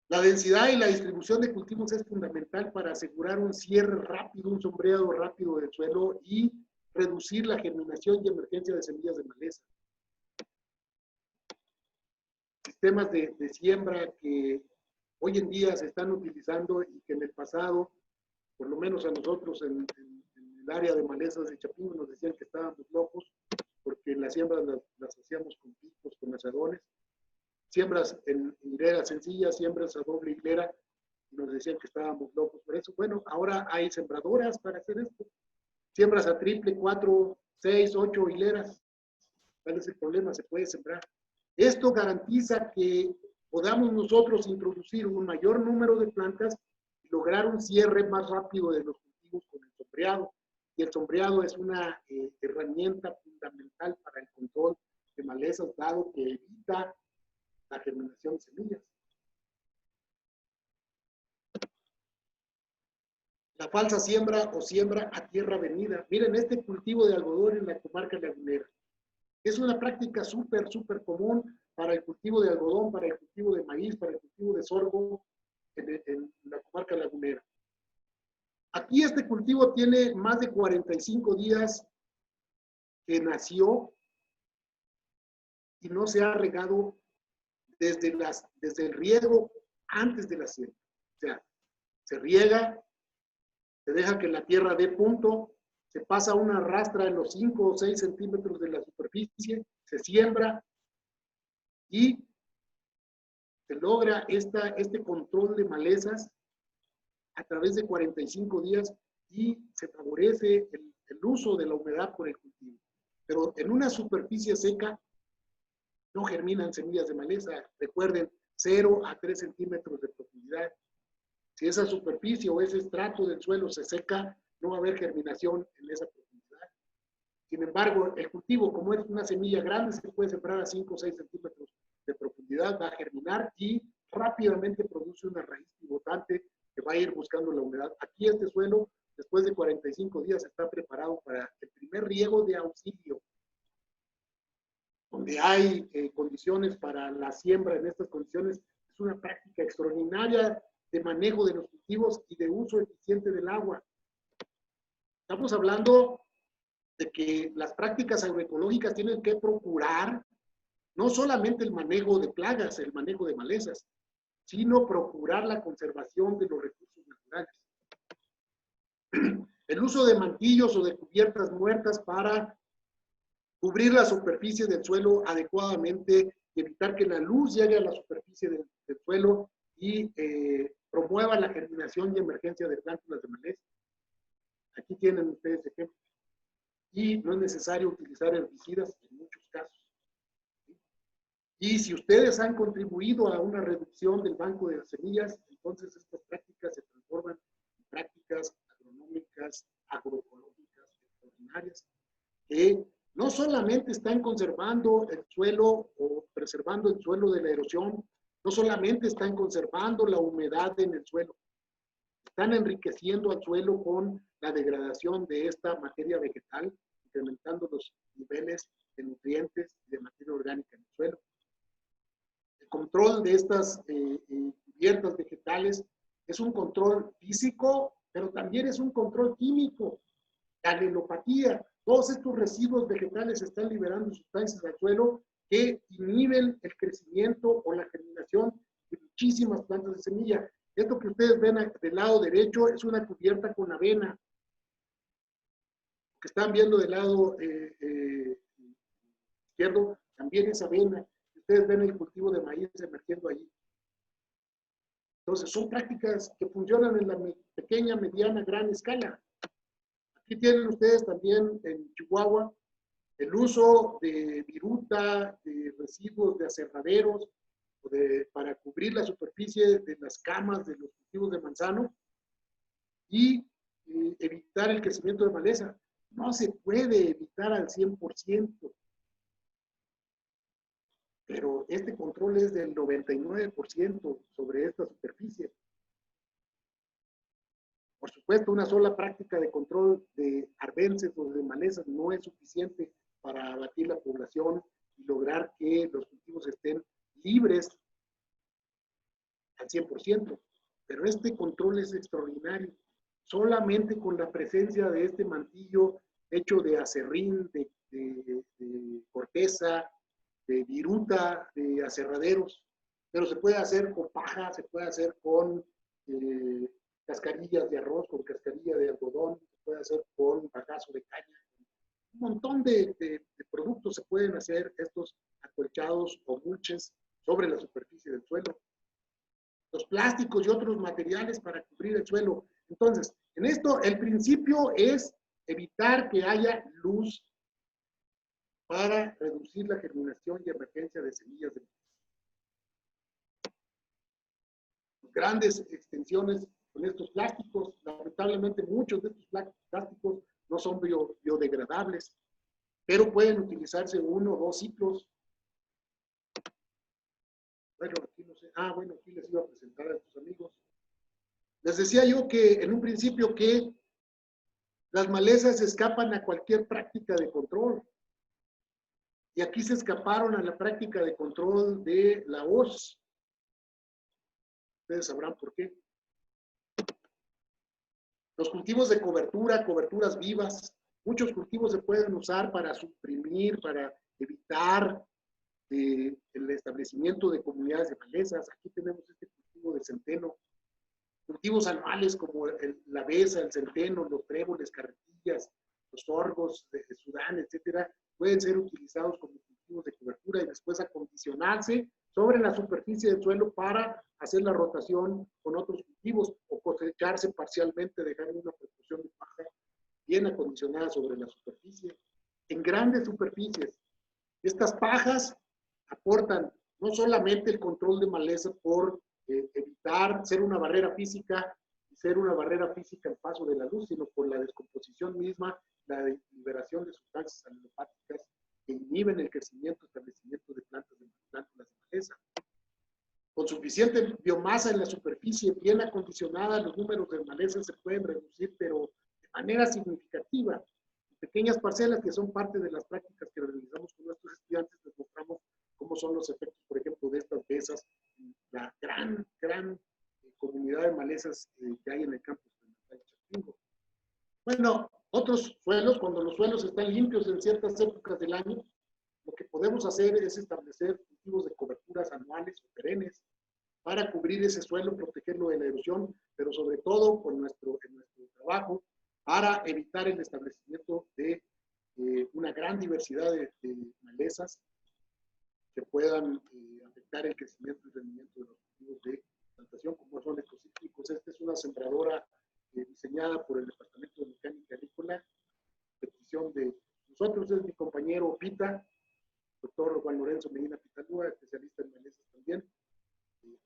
La densidad y la distribución de cultivos es fundamental para asegurar un cierre rápido, un sombreado rápido del suelo y reducir la germinación y emergencia de semillas de maleza. Sistemas de siembra que hoy en día se están utilizando y que en el pasado, por lo menos a nosotros en el área de malezas de Chapingo nos decían que estábamos locos porque las siembras las hacíamos con picos, con azadones. siembras en hilera sencilla, siembras a doble hilera, y nos decían que estábamos locos por eso. Bueno, ahora hay sembradoras para hacer esto. Siembras a triple, 4, 6, 8 hileras. ¿Cuál es el problema? Se puede sembrar. Esto garantiza que podamos nosotros introducir un mayor número de plantas y lograr un cierre más rápido de los cultivos con el sombreado. Y el sombreado es una herramienta fundamental para el control de malezas, dado que evita la germinación de semillas. La falsa siembra o siembra a tierra venida. Miren, este cultivo de algodón en la comarca lagunera es una práctica súper común para el cultivo de algodón, para el cultivo de maíz, para el cultivo de sorgo en la comarca lagunera. Aquí este cultivo tiene más de 45 días que nació y no se ha regado desde el riego antes de la siembra. O sea, se riega, se deja que la tierra dé punto, se pasa una rastra en los 5 o 6 centímetros de la superficie, se siembra y se logra este control de malezas a través de 45 días y se favorece el uso de la humedad por el cultivo. Pero en una superficie seca no germinan semillas de maleza. Recuerden, 0 a 3 centímetros de profundidad. Si esa superficie o ese estrato del suelo se seca, no va a haber germinación en esa profundidad. Sin embargo, el cultivo, como es una semilla grande, se puede sembrar a 5 o 6 centímetros de profundidad, va a germinar y rápidamente produce una raíz pivotante que va a ir buscando la humedad. Aquí este suelo, después de 45 días, está preparado para el primer riego de auxilio, donde hay condiciones para la siembra en estas condiciones. Es una práctica extraordinaria de manejo de los cultivos y de uso eficiente del agua. Estamos hablando de que las prácticas agroecológicas tienen que procurar no solamente el manejo de plagas, el manejo de malezas, sino procurar la conservación de los recursos naturales. El uso de mantillos o de cubiertas muertas para cubrir la superficie del suelo adecuadamente y evitar que la luz llegue a la superficie del suelo y promueva la germinación y emergencia de plántulas de maleza. Aquí tienen ustedes ejemplos. Y no es necesario utilizar herbicidas en muchos casos. Y si ustedes han contribuido a una reducción del banco de semillas, entonces estas prácticas se transforman en prácticas agronómicas, agroecológicas extraordinarias, que no solamente están conservando el suelo o preservando el suelo de la erosión, no solamente están conservando la humedad en el suelo, están enriqueciendo al suelo con la degradación de esta materia vegetal, incrementando los niveles de nutrientes y de materia orgánica en el suelo. El control de estas cubiertas vegetales es un control físico, pero también es un control químico. La alelopatía, todos estos residuos vegetales están liberando sustancias al suelo que inhiben el crecimiento o la germinación de muchísimas plantas de semilla. Esto que ustedes ven del lado derecho es una cubierta con avena. Lo que están viendo del lado izquierdo también es avena. Ustedes ven el cultivo de maíz emergiendo allí. Entonces, son prácticas que funcionan en la pequeña, mediana, gran escala. Aquí tienen ustedes también en Chihuahua el uso de viruta, de residuos de aserraderos, para cubrir la superficie de las camas de los cultivos de manzano y evitar el crecimiento de maleza. No se puede evitar al 100%, pero este control es del 99% sobre esta superficie. Por supuesto, una sola práctica de control de arbences o de malezas no es suficiente para abatir la población y lograr que los cultivos estén libres al 100%. Pero este control es extraordinario. Solamente con la presencia de este mantillo hecho de aserrín, de corteza, de viruta, de aserraderos, pero se puede hacer con paja, se puede hacer con cascarillas de arroz, con cascarilla de algodón, se puede hacer con bagazo de caña. Un montón de productos se pueden hacer, estos acolchados o mulches sobre la superficie del suelo. Los plásticos y otros materiales para cubrir el suelo. Entonces, en esto el principio es evitar que haya luz para reducir la germinación y emergencia de semillas de grandes extensiones con estos plásticos. Lamentablemente muchos de estos plásticos no son biodegradables, pero pueden utilizarse 1 o 2 ciclos. Bueno, aquí no sé. Bueno, aquí les iba a presentar a estos amigos. Les decía yo que en un principio que las malezas escapan a cualquier práctica de control. Y aquí se escaparon a la práctica de control de la hoz. Ustedes sabrán por qué. Los cultivos de cobertura, coberturas vivas, muchos cultivos se pueden usar para suprimir, para evitar el establecimiento de comunidades de malezas. Aquí tenemos este cultivo de centeno. Cultivos anuales como la besa, el centeno, los tréboles, carretillas, los sorgos de Sudán, etcétera, pueden ser utilizados como cultivos de cobertura y después acondicionarse sobre la superficie del suelo para hacer la rotación con otros cultivos o cosecharse parcialmente, dejando una proporción de paja bien acondicionada sobre la superficie. En grandes superficies, estas pajas aportan no solamente el control de maleza por evitar ser una barrera física y ser una barrera física al paso de la luz, sino por la descomposición misma, la liberación de sustancias alelopáticas que inhiben el crecimiento y establecimiento de plantas de maleza. Con suficiente biomasa en la superficie bien acondicionada, los números de malezas se pueden reducir, pero de manera significativa. Pequeñas parcelas que son parte de las prácticas que realizamos con nuestros estudiantes, les mostramos cómo son los efectos, por ejemplo, de estas besas, la gran comunidad de malezas que hay en el campus de Chapingo. Bueno, otros suelos, cuando los suelos están limpios en ciertas épocas del año, lo que podemos hacer es establecer cultivos de coberturas anuales o perennes para cubrir ese suelo, protegerlo de la erosión, pero sobre todo en nuestro trabajo, para evitar el establecimiento de una gran diversidad de malezas que puedan afectar el crecimiento y rendimiento de los cultivos de plantación, como son estos cítricos. Esta es una sembradora diseñada por el Departamento de Mecánica Agrícola, petición de nosotros, es mi compañero Pita, doctor Juan Lorenzo Medina Pitalúa, especialista en malezas también,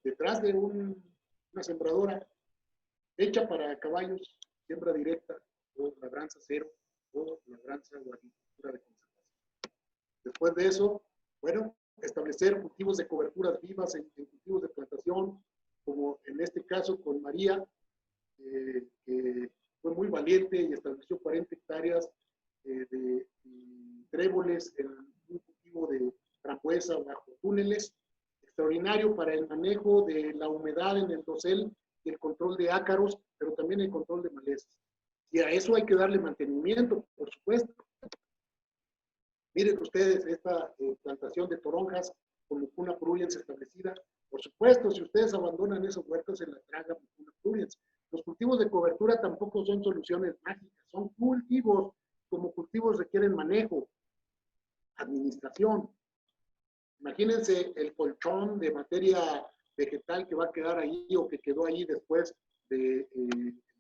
detrás de una sembradora hecha para caballos, siembra directa, o labranza cero, o labranza o agricultura de conservación. Después de eso, bueno, establecer cultivos de coberturas vivas en cultivos de plantación, como en este caso con María, que fue muy valiente y estableció 40 hectáreas de tréboles en un cultivo de frambuesa bajo túneles, extraordinario para el manejo de la humedad en el dosel y el control de ácaros, pero también el control de malezas. Y a eso hay que darle mantenimiento, por supuesto. Miren ustedes esta plantación de toronjas con Mucuna pruriens establecida. Por supuesto, si ustedes abandonan esos huertos, se la traga Mucuna pruriens. Los cultivos de cobertura tampoco son soluciones mágicas, son cultivos. Como cultivos requieren manejo, administración. Imagínense el colchón de materia vegetal que va a quedar ahí o que quedó ahí después del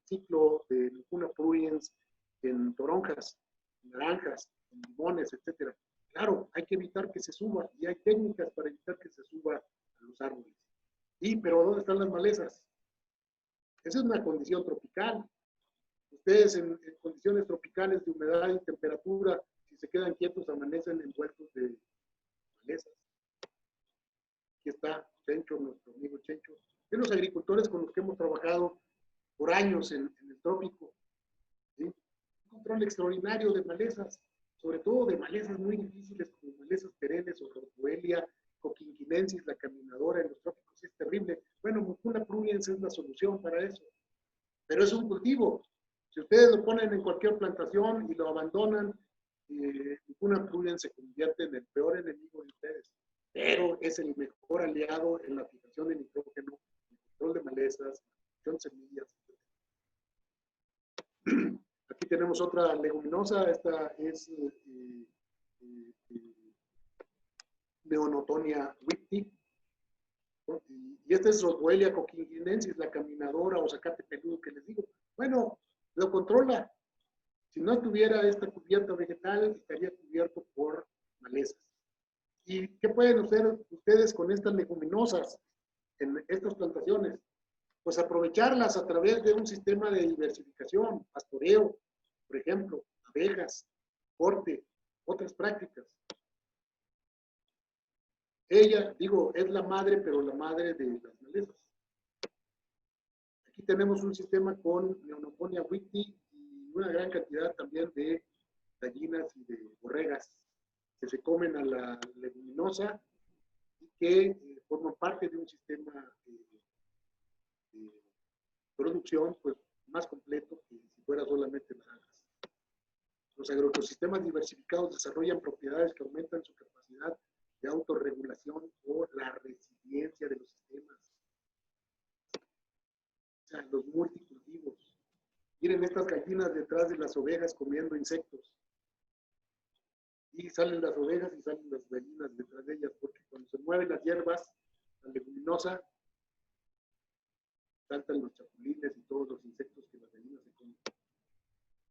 ciclo de Mucuna pruriens en toronjas, en naranjas, en limones, etcétera. Claro, hay que evitar que se suba y hay técnicas para evitar que se suba a los árboles. Pero ¿dónde están las malezas? Esa es una condición tropical. Ustedes en condiciones tropicales de humedad y temperatura, si se quedan quietos, amanecen envueltos de malezas. Aquí está Chencho, nuestro amigo Chencho. De los agricultores con los que hemos trabajado por años en el trópico. ¿Sí? Un control extraordinario de malezas, sobre todo de malezas muy difíciles como malezas perennes o Rhodoelia, Coquinquinensis, la caminadora en los trópicos, es terrible. Bueno, Mucuna pruriens es la solución para eso. Pero es un cultivo. Si ustedes lo ponen en cualquier plantación y lo abandonan, Mucuna pruriens se convierte en el peor enemigo de ustedes. Pero es el mejor aliado en la fijación de nitrógeno, el control de malezas, la fijación de semillas. Aquí tenemos otra leguminosa, esta es Neonotonia whitney, Y esta es Roswellia coquinquinensis, la caminadora o zacate peludo que les digo. Bueno, lo controla. Si no tuviera esta cubierta vegetal, estaría cubierto por malezas. ¿Y qué pueden hacer ustedes con estas leguminosas en estas plantaciones? Pues aprovecharlas a través de un sistema de diversificación, pastoreo, por ejemplo, abejas, corte, otras prácticas. Ella, digo, es la madre, pero la madre de las malezas. Aquí tenemos un sistema con Neonoponia wheatii y una gran cantidad también de gallinas y de borregas que se comen a la leguminosa y que forman parte de un sistema de producción pues, más completo que si fuera solamente naranjas. Los agroecosistemas diversificados desarrollan propiedades que aumentan su capacidad de autorregulación o la resiliencia de los sistemas. O sea, los multicultivos. Miren estas gallinas detrás de las ovejas comiendo insectos. Y salen las ovejas y salen las gallinas detrás de ellas, porque cuando se mueven las hierbas, la leguminosa, saltan los chapulines y todos los insectos que las gallinas se comen.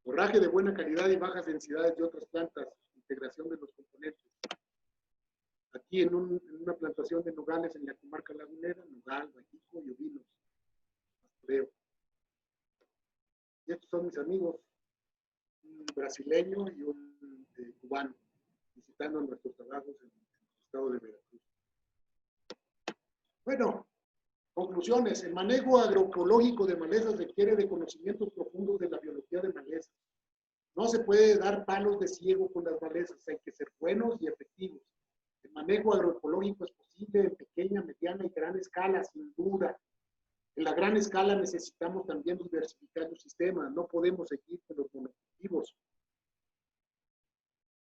Forraje de buena calidad y bajas densidades de otras plantas, integración de los componentes. Aquí en una plantación de nogales en la comarca lagunera, nogal, bajico y ovinos. Pastoreo. Y estos son mis amigos, un brasileño y un cubano, visitando nuestros trabajos en el estado de Veracruz. Bueno, conclusiones. El manejo agroecológico de malezas requiere de conocimientos profundos de la biología de malezas. No se puede dar palos de ciego con las malezas, hay que ser buenos y efectivos. El manejo agroecológico es posible en pequeña, mediana y gran escala, sin duda. En la gran escala necesitamos también diversificar los sistemas. No podemos seguir con los monocultivos.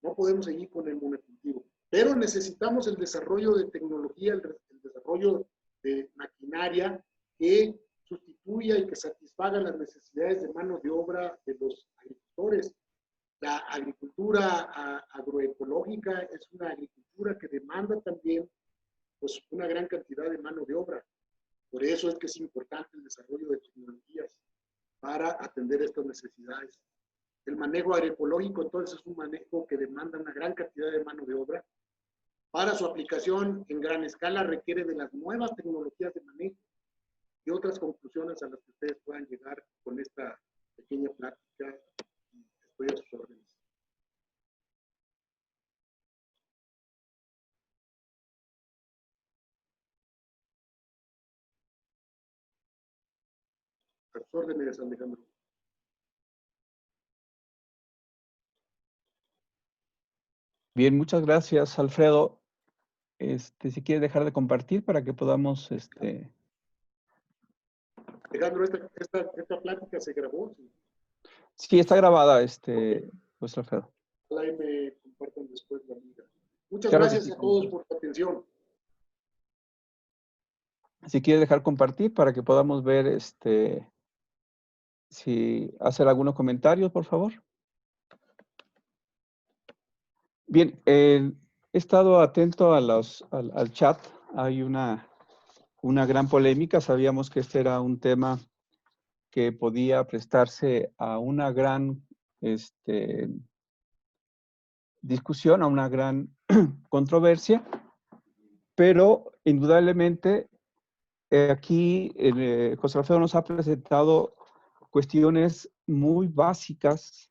No podemos seguir con el monocultivo. Pero necesitamos el desarrollo de tecnología, el desarrollo de maquinaria que sustituya y que satisfaga las necesidades de mano de obra de los agricultores. La agricultura agroecológica es una agricultura que demanda también pues, una gran cantidad de mano de obra. Por eso es que es importante el desarrollo de tecnologías para atender estas necesidades. El manejo agroecológico entonces es un manejo que demanda una gran cantidad de mano de obra. Para su aplicación en gran escala requiere de las nuevas tecnologías de manejo y otras conclusiones a las que ustedes puedan llegar con esta pequeña plática. Estoy a sus órdenes. A sus órdenes, Alejandro. Bien, muchas gracias, Alfredo. Si quieres dejar de compartir para que podamos... Alejandro, esta plática se grabó. ¿Sí? Sí, está grabada, pues, Alfredo. Ojalá y me compartan después la liga. Muchas Claro gracias que sí, a todos por su atención. Si quieres dejar compartir para que podamos ver, si hacer algunos comentarios, por favor. Bien, he estado atento a al chat. Hay una gran polémica. Sabíamos que este era un tema que podía prestarse a una gran discusión, a una gran controversia, pero indudablemente aquí José Alfredo nos ha presentado cuestiones muy básicas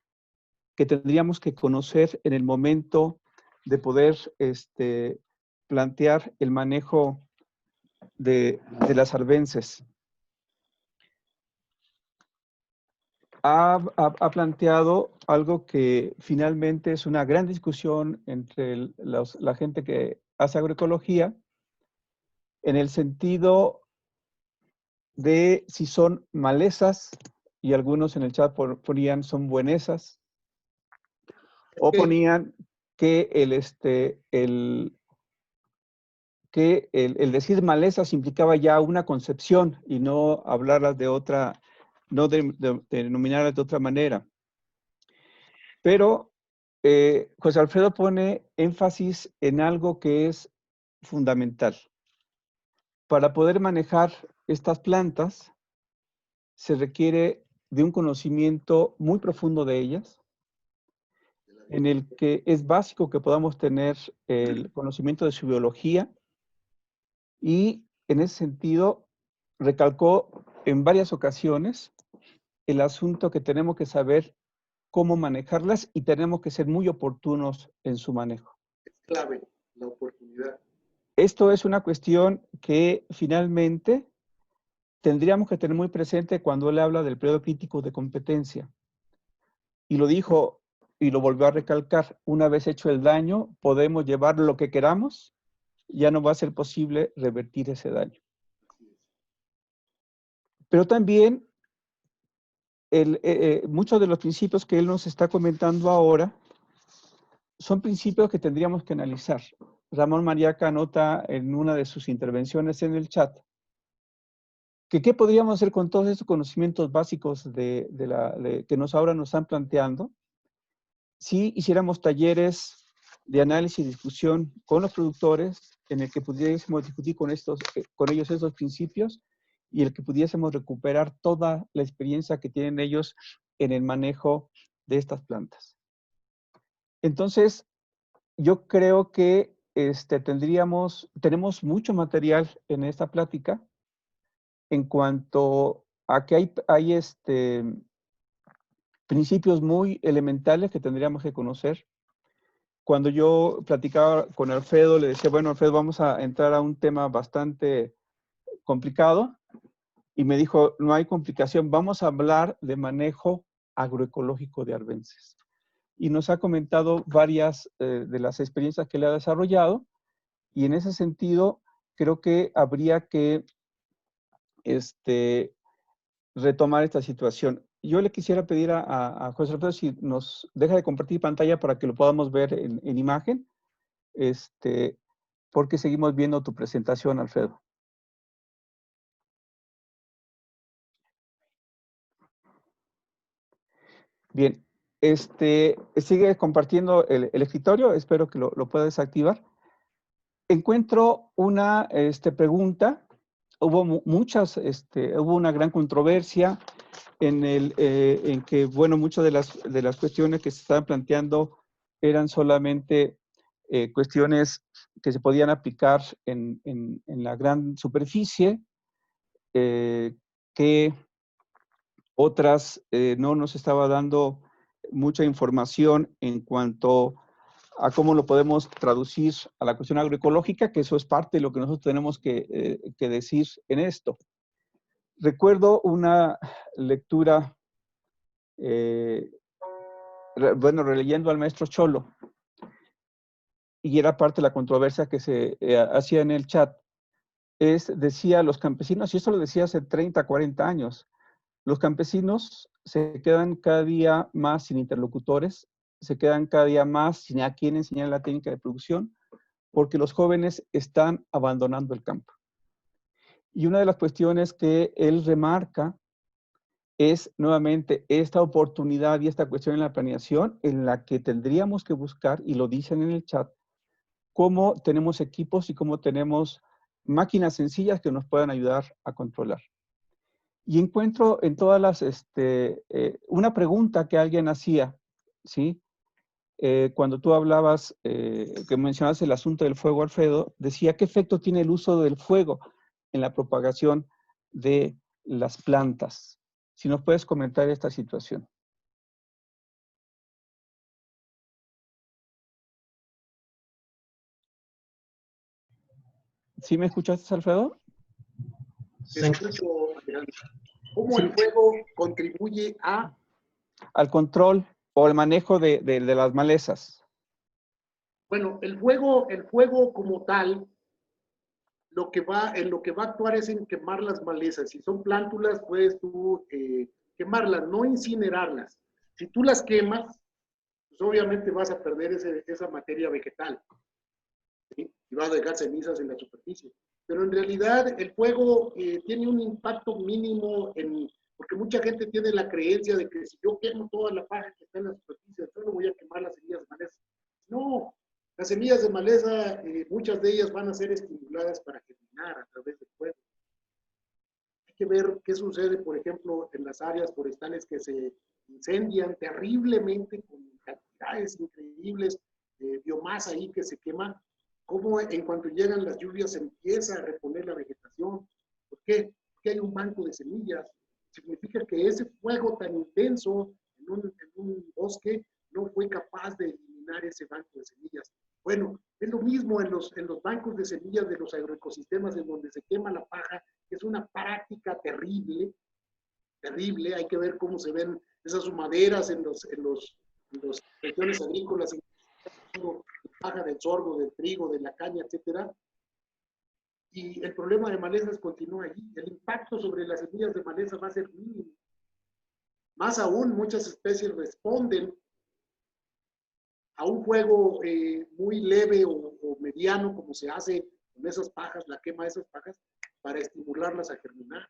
que tendríamos que conocer en el momento de poder plantear el manejo de las arbences. Ha planteado algo que finalmente es una gran discusión entre la gente que hace agroecología, en el sentido de si son malezas, y algunos en el chat ponían son buenesas, o ponían que el decir malezas implicaba ya una concepción y no hablarlas de otra, no denominarlas de otra manera. Pero José Alfredo pone énfasis en algo que es fundamental. para poder manejar estas plantas se requiere de un conocimiento muy profundo de ellas, en el que es básico que podamos tener el conocimiento de su biología, y en ese sentido recalcó en varias ocasiones el asunto que tenemos que saber cómo manejarlas y tenemos que ser muy oportunos en su manejo. Es clave la oportunidad. Esto es una cuestión que finalmente tendríamos que tener muy presente cuando él habla del periodo crítico de competencia. Y lo dijo y lo volvió a recalcar, una vez hecho el daño, podemos llevar lo que queramos, ya no va a ser posible revertir ese daño. Pero también muchos de los principios que él nos está comentando ahora son principios que tendríamos que analizar. Ramón Mariaca anota en una de sus intervenciones en el chat que qué podríamos hacer con todos estos conocimientos básicos que ahora nos están planteando si hiciéramos talleres de análisis y discusión con los productores en el que pudiésemos discutir con ellos estos principios y el que pudiésemos recuperar toda la experiencia que tienen ellos en el manejo de estas plantas. Entonces, yo creo que tenemos mucho material en esta plática en cuanto a que hay principios muy elementales que tendríamos que conocer. Cuando yo platicaba con Alfredo, le decía, bueno, Alfredo, vamos a entrar a un tema bastante complicado. Y me dijo, no hay complicación, vamos a hablar de manejo agroecológico de arbences. Y nos ha comentado varias de las experiencias que le ha desarrollado. Y en ese sentido, creo que habría que retomar esta situación. Yo le quisiera pedir a José Alfredo si nos deja de compartir pantalla para que lo podamos ver en imagen, porque seguimos viendo tu presentación, Alfredo. Bien, sigue compartiendo el escritorio, espero que lo puedas activar. Encuentro una pregunta, hubo hubo una gran controversia en que, bueno, muchas de las cuestiones que se estaban planteando eran solamente cuestiones que se podían aplicar en la gran superficie, que otras no nos estaba dando mucha información en cuanto a cómo lo podemos traducir a la cuestión agroecológica, que eso es parte de lo que nosotros tenemos que decir en esto. Recuerdo una lectura, releyendo al maestro Cholo, y era parte de la controversia que se hacía en el chat, decía los campesinos, y esto lo decía hace 30, 40 años, los campesinos se quedan cada día más sin interlocutores, se quedan cada día más sin a quién enseñar la técnica de producción, porque los jóvenes están abandonando el campo. Y una de las cuestiones que él remarca es nuevamente esta oportunidad y esta cuestión en la planeación en la que tendríamos que buscar, y lo dicen en el chat, cómo tenemos equipos y cómo tenemos máquinas sencillas que nos puedan ayudar a controlar. Y encuentro en todas las, una pregunta que alguien hacía, ¿sí? Cuando tú hablabas, que mencionabas el asunto del fuego, Alfredo, decía, ¿qué efecto tiene el uso del fuego en la propagación de las plantas? Si nos puedes comentar esta situación. ¿Sí me escuchaste, Alfredo? Te escucho, Alejandro. ¿Cómo el fuego contribuye al control o el manejo de las malezas? Bueno, el fuego como tal, en lo que va a actuar es en quemar las malezas. Si son plántulas, puedes tú quemarlas, no incinerarlas. Si tú las quemas, pues obviamente vas a perder esa materia vegetal, ¿sí? Y vas a dejar cenizas en la superficie. Pero en realidad el fuego tiene un impacto mínimo porque mucha gente tiene la creencia de que si yo quemo toda la paja que está en la superficie, solo voy a quemar las semillas de maleza. No, las semillas de maleza, muchas de ellas van a ser estimuladas para germinar a través del fuego. ver qué sucede, por ejemplo, en las áreas forestales que se incendian terriblemente con cantidades increíbles de biomasa ahí que se quema, cómo en cuanto llegan las lluvias se empieza a reponer la vegetación. ¿Por qué? Porque hay un banco de semillas. Significa que ese fuego tan intenso en un bosque no fue capaz de eliminar ese banco de semillas. Bueno, es lo mismo en los bancos de semillas de los agroecosistemas en donde se quema la paja, que es una práctica terrible, terrible. Hay que ver cómo se ven esas humaderas en las regiones agrícolas, paja del sorgo, del trigo, de la caña, etcétera. Y el problema de malezas continúa allí. El impacto sobre las semillas de maleza va a ser mínimo. Más aún, muchas especies responden a un fuego muy leve o mediano, como se hace con esas pajas, la quema de esas pajas, para estimularlas a germinar.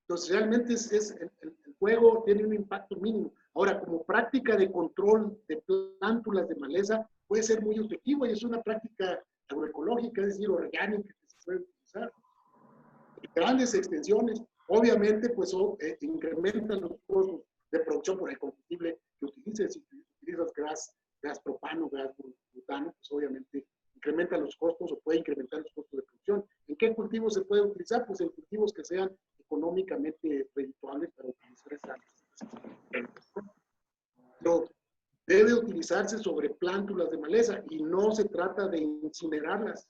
Entonces, realmente el fuego tiene un impacto mínimo. Ahora, como práctica de control de plántulas de maleza, puede ser muy efectivo y es una práctica agroecológica, es decir, orgánica, que se puede utilizar. Grandes extensiones, obviamente, pues incrementan los costos de producción por el combustible que utilices. Si utilizas gas propano, gas butano, pues obviamente incrementa los costos o puede incrementar los costos de producción. ¿En qué cultivos se puede utilizar? Pues en cultivos que sean económicamente redituables para utilizar esa. Pero debe utilizarse sobre plántulas de maleza y no se trata de incinerarlas.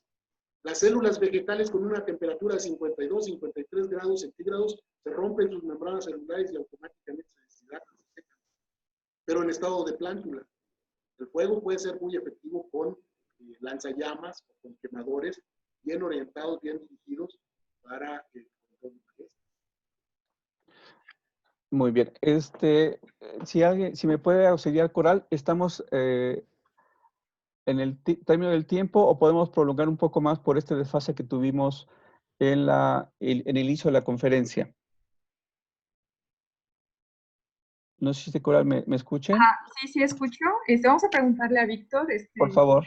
Las células vegetales con una temperatura de 52, 53 grados centígrados se rompen sus membranas celulares y automáticamente se deshidratan. Pero en estado de plántula. El fuego puede ser muy efectivo con lanzallamas o con quemadores bien orientados, bien dirigidos para el control de maleza. Muy bien. Si me puede auxiliar, Coral, estamos en el término del tiempo o podemos prolongar un poco más por este desfase que tuvimos en el inicio de la conferencia. No sé si Coral me escuchen. Sí, escucho. Vamos a preguntarle a Víctor Por favor.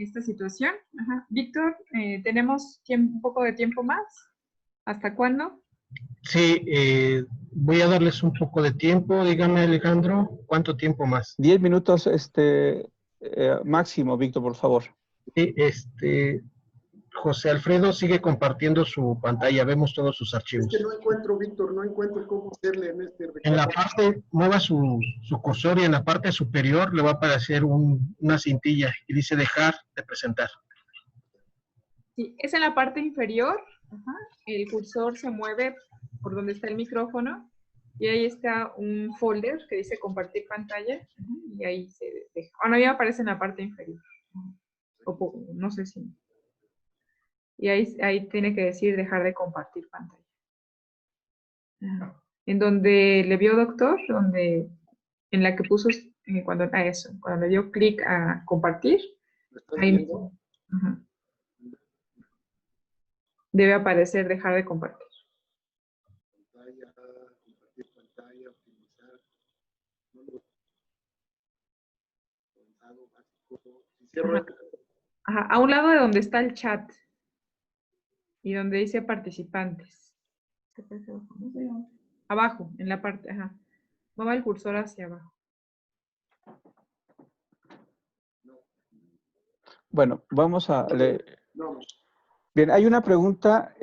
esta situación. Víctor, ¿tenemos un poco de tiempo más? ¿Hasta cuándo? Sí, voy a darles un poco de tiempo. Dígame, Alejandro, ¿cuánto tiempo más? 10 minutos máximo, Víctor, por favor. Sí, José Alfredo sigue compartiendo su pantalla, vemos todos sus archivos. Es que no encuentro, Víctor, no encuentro cómo hacerle en este recuadro. En la parte, mueva su cursor y en la parte superior le va a aparecer una cintilla y dice dejar de presentar. Sí, es en la parte inferior. El cursor se mueve por donde está el micrófono y ahí está un folder que dice compartir pantalla y ahí se deja. Bueno, ya aparece en la parte inferior. No sé si. Y ahí tiene que decir dejar de compartir pantalla. En donde le vio, doctor, en la que puso cuando le dio clic a compartir, ahí debe aparecer dejar de compartir. Compartir pantalla, optimizar. A un lado de donde está el chat y donde dice participantes. Abajo, en la parte, mueva el cursor hacia abajo. Bueno, vamos a leer. Bien, hay una pregunta,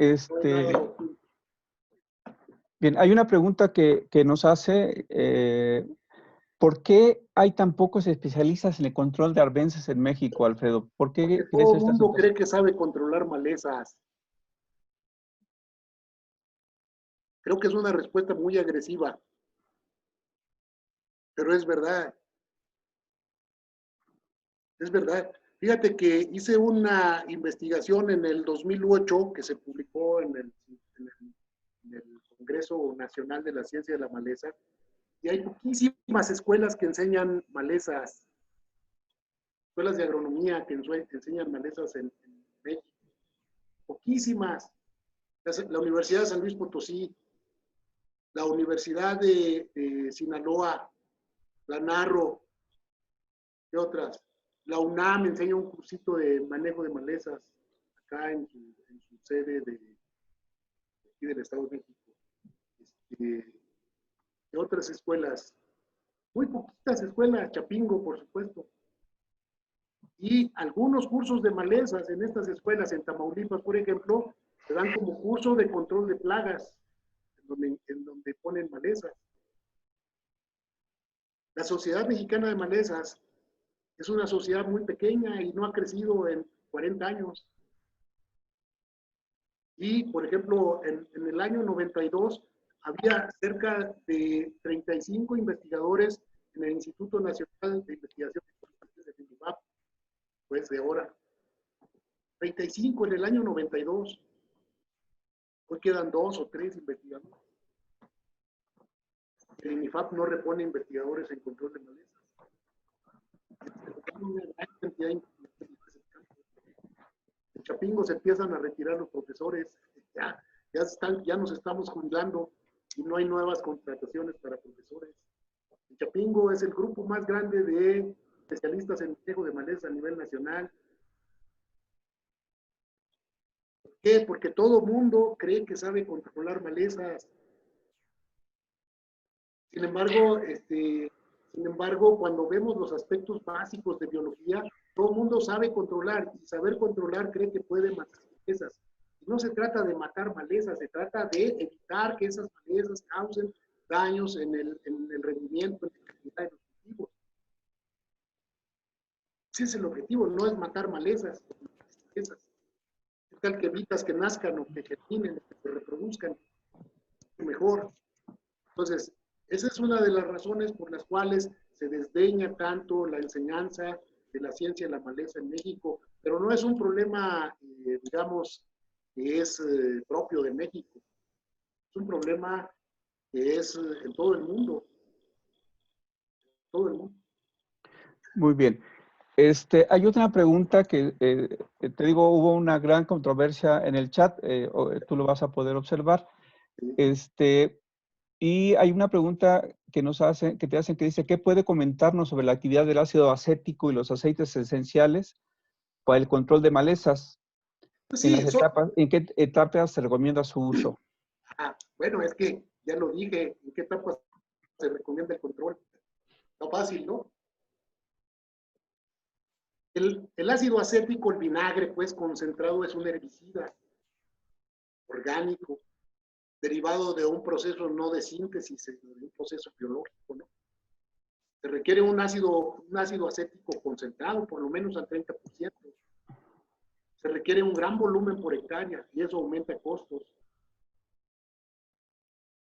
bien, hay una pregunta que nos hace, ¿por qué hay tan pocos especialistas en el control de arbences en México, Alfredo? ¿Por qué Porque todo el mundo cree que sabe controlar malezas. Creo que es una respuesta muy agresiva, pero es verdad. Es verdad. Fíjate que hice una investigación en el 2008 que se publicó en el Congreso Nacional de la Ciencia de la Maleza, y hay poquísimas escuelas que enseñan malezas, escuelas de agronomía que enseñan malezas en México. Poquísimas. La Universidad de San Luis Potosí, la Universidad de Sinaloa, la Narro, ¿qué otras? La UNAM enseña un cursito de manejo de malezas acá en su sede de aquí del Estado de México. De otras escuelas, muy poquitas escuelas, Chapingo, por supuesto. Y algunos cursos de malezas en estas escuelas, en Tamaulipas, por ejemplo, se dan como curso de control de plagas, en donde ponen malezas. La Sociedad Mexicana de Malezas es una sociedad muy pequeña y no ha crecido en 40 años. Y, por ejemplo, en el año 92 había cerca de 35 investigadores en el Instituto Nacional de Investigación de INIVAP, pues de ahora. 35 en el año 92. Hoy quedan 2 o 3 investigadores. El INIFAP no repone investigadores en control de malezas. Una gran cantidad de en Chapingo se empiezan a retirar los profesores, ya nos estamos jubilando y no hay nuevas contrataciones para profesores. En Chapingo es el grupo más grande de especialistas en manejo de maleza a nivel nacional. ¿Por qué? Porque todo mundo cree que sabe controlar malezas. Sin embargo, cuando vemos los aspectos básicos de biología, todo el mundo sabe controlar, y saber controlar cree que puede matar malezas. Y no se trata de matar malezas, se trata de evitar que esas malezas causen daños en el rendimiento, en la calidad de los cultivos. Ese es el objetivo, no es matar malezas. ¿Qué tal que evitas que nazcan o que germinen, que se reproduzcan mejor? Entonces, esa es una de las razones por las cuales se desdeña tanto la enseñanza de la ciencia de la maleza en México, pero no es un problema, digamos, que es propio de México. Es un problema que es en todo el mundo. Todo el mundo. Muy bien. Hay otra pregunta que, te digo, hubo una gran controversia en el chat, tú lo vas a poder observar. Y hay una pregunta que te hacen que dice, ¿qué puede comentarnos sobre la actividad del ácido acético y los aceites esenciales para el control de malezas? Sí, ¿En qué etapas se recomienda su uso? Bueno, es que ya lo dije, ¿en qué etapas se recomienda el control? Está fácil, ¿no? El ácido acético, el vinagre, pues concentrado, es un herbicida orgánico, derivado de un proceso no de síntesis, de un proceso biológico, ¿no? Se requiere un ácido acético concentrado, por lo menos al 30%. Se requiere un gran volumen por hectárea y eso aumenta costos.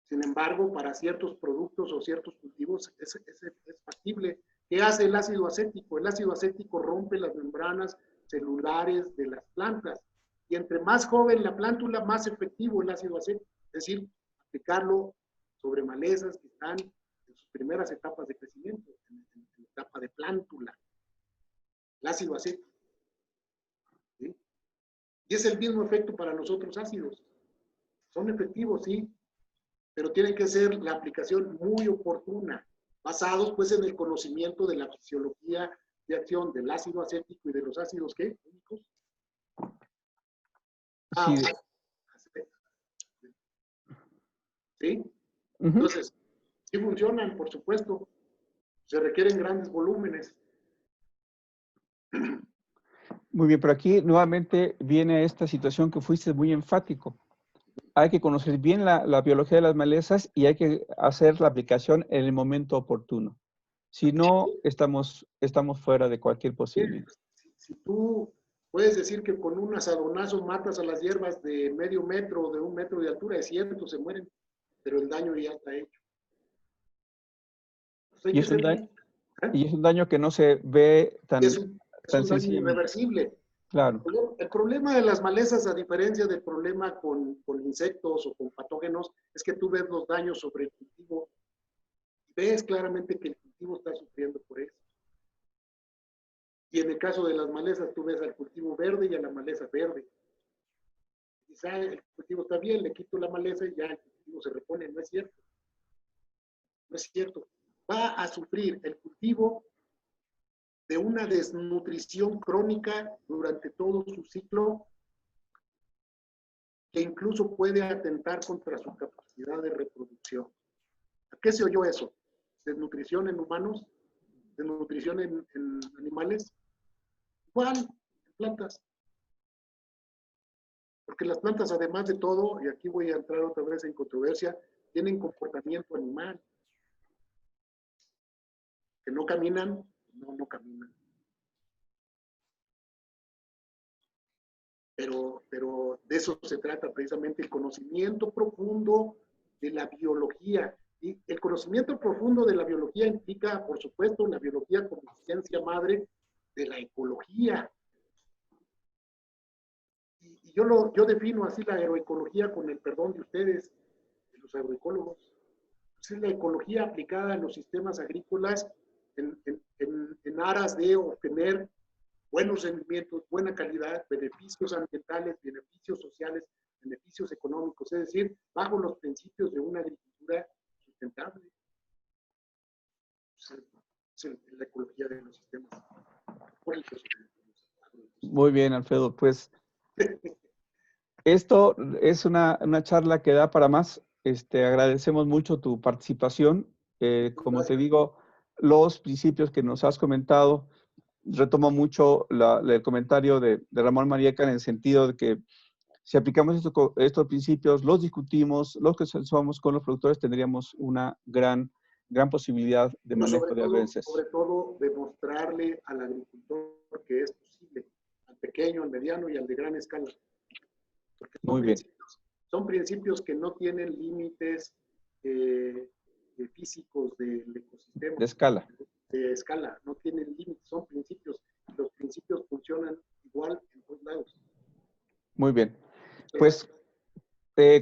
Sin embargo, para ciertos productos o ciertos cultivos es factible. ¿Qué hace el ácido acético? El ácido acético rompe las membranas celulares de las plantas. Y entre más joven la plántula, más efectivo el ácido acético. Es decir, aplicarlo sobre malezas que están en sus primeras etapas de crecimiento, en la etapa de plántula. El ácido acético. ¿Sí? Y es el mismo efecto para los otros ácidos. Son efectivos, sí, pero tiene que ser la aplicación muy oportuna, basados pues en el conocimiento de la fisiología de acción del ácido acético y de los ácidos, ¿qué? ¿Químicos? Sí. ¿Sí? Entonces, sí funcionan, por supuesto. Se requieren grandes volúmenes. Muy bien, pero aquí nuevamente viene esta situación que fuiste muy enfático. Hay que conocer bien la biología de las malezas y hay que hacer la aplicación en el momento oportuno. Si no, estamos fuera de cualquier posibilidad. Si tú puedes decir que con un azadonazo matas a las hierbas de medio metro o de 1 metro de altura, es cierto, se mueren, pero el daño ya está hecho. Pues y es un daño que no se ve tan daño irreversible. Claro. El problema de las malezas, a diferencia del problema con insectos o con patógenos, es que tú ves los daños sobre el cultivo y ves claramente que el cultivo está sufriendo por eso. Y en el caso de las malezas, tú ves al cultivo verde y a la maleza verde. Quizá el cultivo está bien, le quito la maleza y ya el cultivo se repone. No es cierto. No es cierto. Va a sufrir el cultivo de una desnutrición crónica durante todo su ciclo que incluso puede atentar contra su capacidad de reproducción. ¿A qué se oyó eso? ¿Desnutrición en humanos? ¿Desnutrición en animales? Igual, en plantas. Porque las plantas, además de todo, y aquí voy a entrar otra vez en controversia, tienen comportamiento animal. Que no caminan, no caminan. Pero de eso se trata precisamente, el conocimiento profundo de la biología. Y el conocimiento profundo de la biología implica, por supuesto, la biología como ciencia madre de la ecología. Y yo defino así la agroecología, con el perdón de ustedes, de los agroecólogos. Es la ecología aplicada en los sistemas agrícolas en aras de obtener buenos rendimientos, buena calidad, beneficios ambientales, beneficios sociales, beneficios económicos, es decir, bajo los principios de una agricultura sustentable. Es la ecología de los sistemas. Muy bien, Alfredo. Pues esto es una charla que da para más. Agradecemos mucho tu participación. Como te digo, los principios que nos has comentado, retomo mucho el comentario de Ramón Marieca en el sentido de que si aplicamos estos principios, los discutimos, los consensuamos con los productores, tendríamos una gran posibilidad de manejo de avances. Sobre todo, demostrarle al agricultor que es posible, al pequeño, al mediano y al de gran escala. Porque muy bien. Son principios que no tienen límites físicos del ecosistema. De escala. De escala, no tienen límites, son principios. Los principios funcionan igual en todos lados. Muy bien. Pues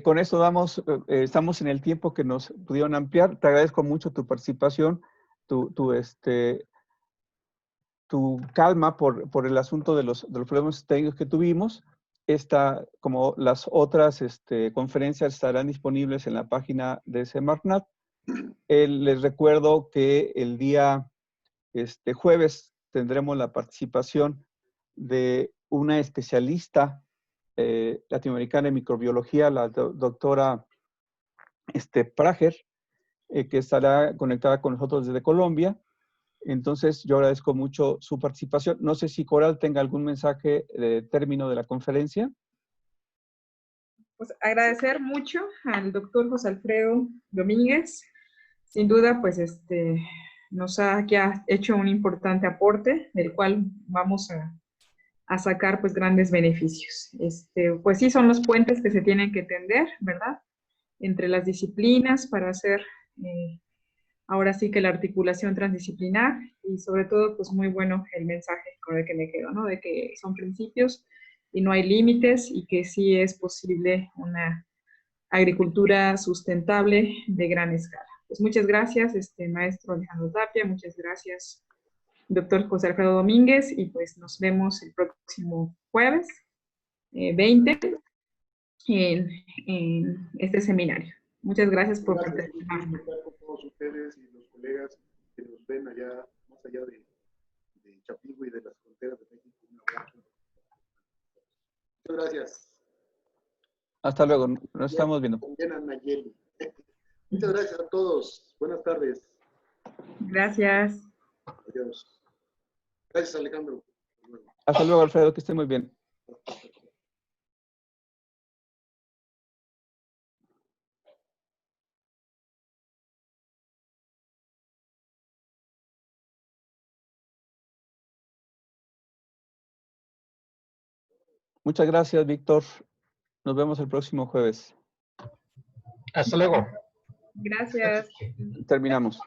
con esto estamos en el tiempo que nos pudieron ampliar. Te agradezco mucho tu participación, tu calma por el asunto de los problemas técnicos que tuvimos. Como las otras conferencias, estarán disponibles en la página de Semarnat. Les recuerdo que el día jueves tendremos la participación de una especialista latinoamericana en microbiología, la doctora Prager, que estará conectada con nosotros desde Colombia. Entonces, yo agradezco mucho su participación. No sé si Coral tenga algún mensaje de término de la conferencia. Pues agradecer mucho al doctor José Alfredo Domínguez. Sin duda, pues nos ha hecho un importante aporte, del cual vamos a sacar pues grandes beneficios. Pues sí, son los puentes que se tienen que tender, ¿verdad? Entre las disciplinas para hacer ahora sí que la articulación transdisciplinar, y sobre todo pues muy bueno el mensaje con el que me quedo, ¿no? De que son principios y no hay límites, y que sí es posible una agricultura sustentable de gran escala. Pues muchas gracias, maestro Alejandro Tapia, muchas gracias, doctor José Alfredo Domínguez, y pues nos vemos el próximo jueves 20 en este seminario. Muchas gracias por participar. Con todos ustedes y los colegas que nos ven allá, más allá de Chapingo y de las fronteras de México. Muchas gracias. Hasta luego, nos estamos viendo. Muchas gracias a todos. Buenas tardes. Gracias. Adiós. Gracias, Alejandro. Hasta luego, Alfredo, que esté muy bien. Muchas gracias, Víctor. Nos vemos el próximo jueves. Hasta luego. Gracias. Terminamos.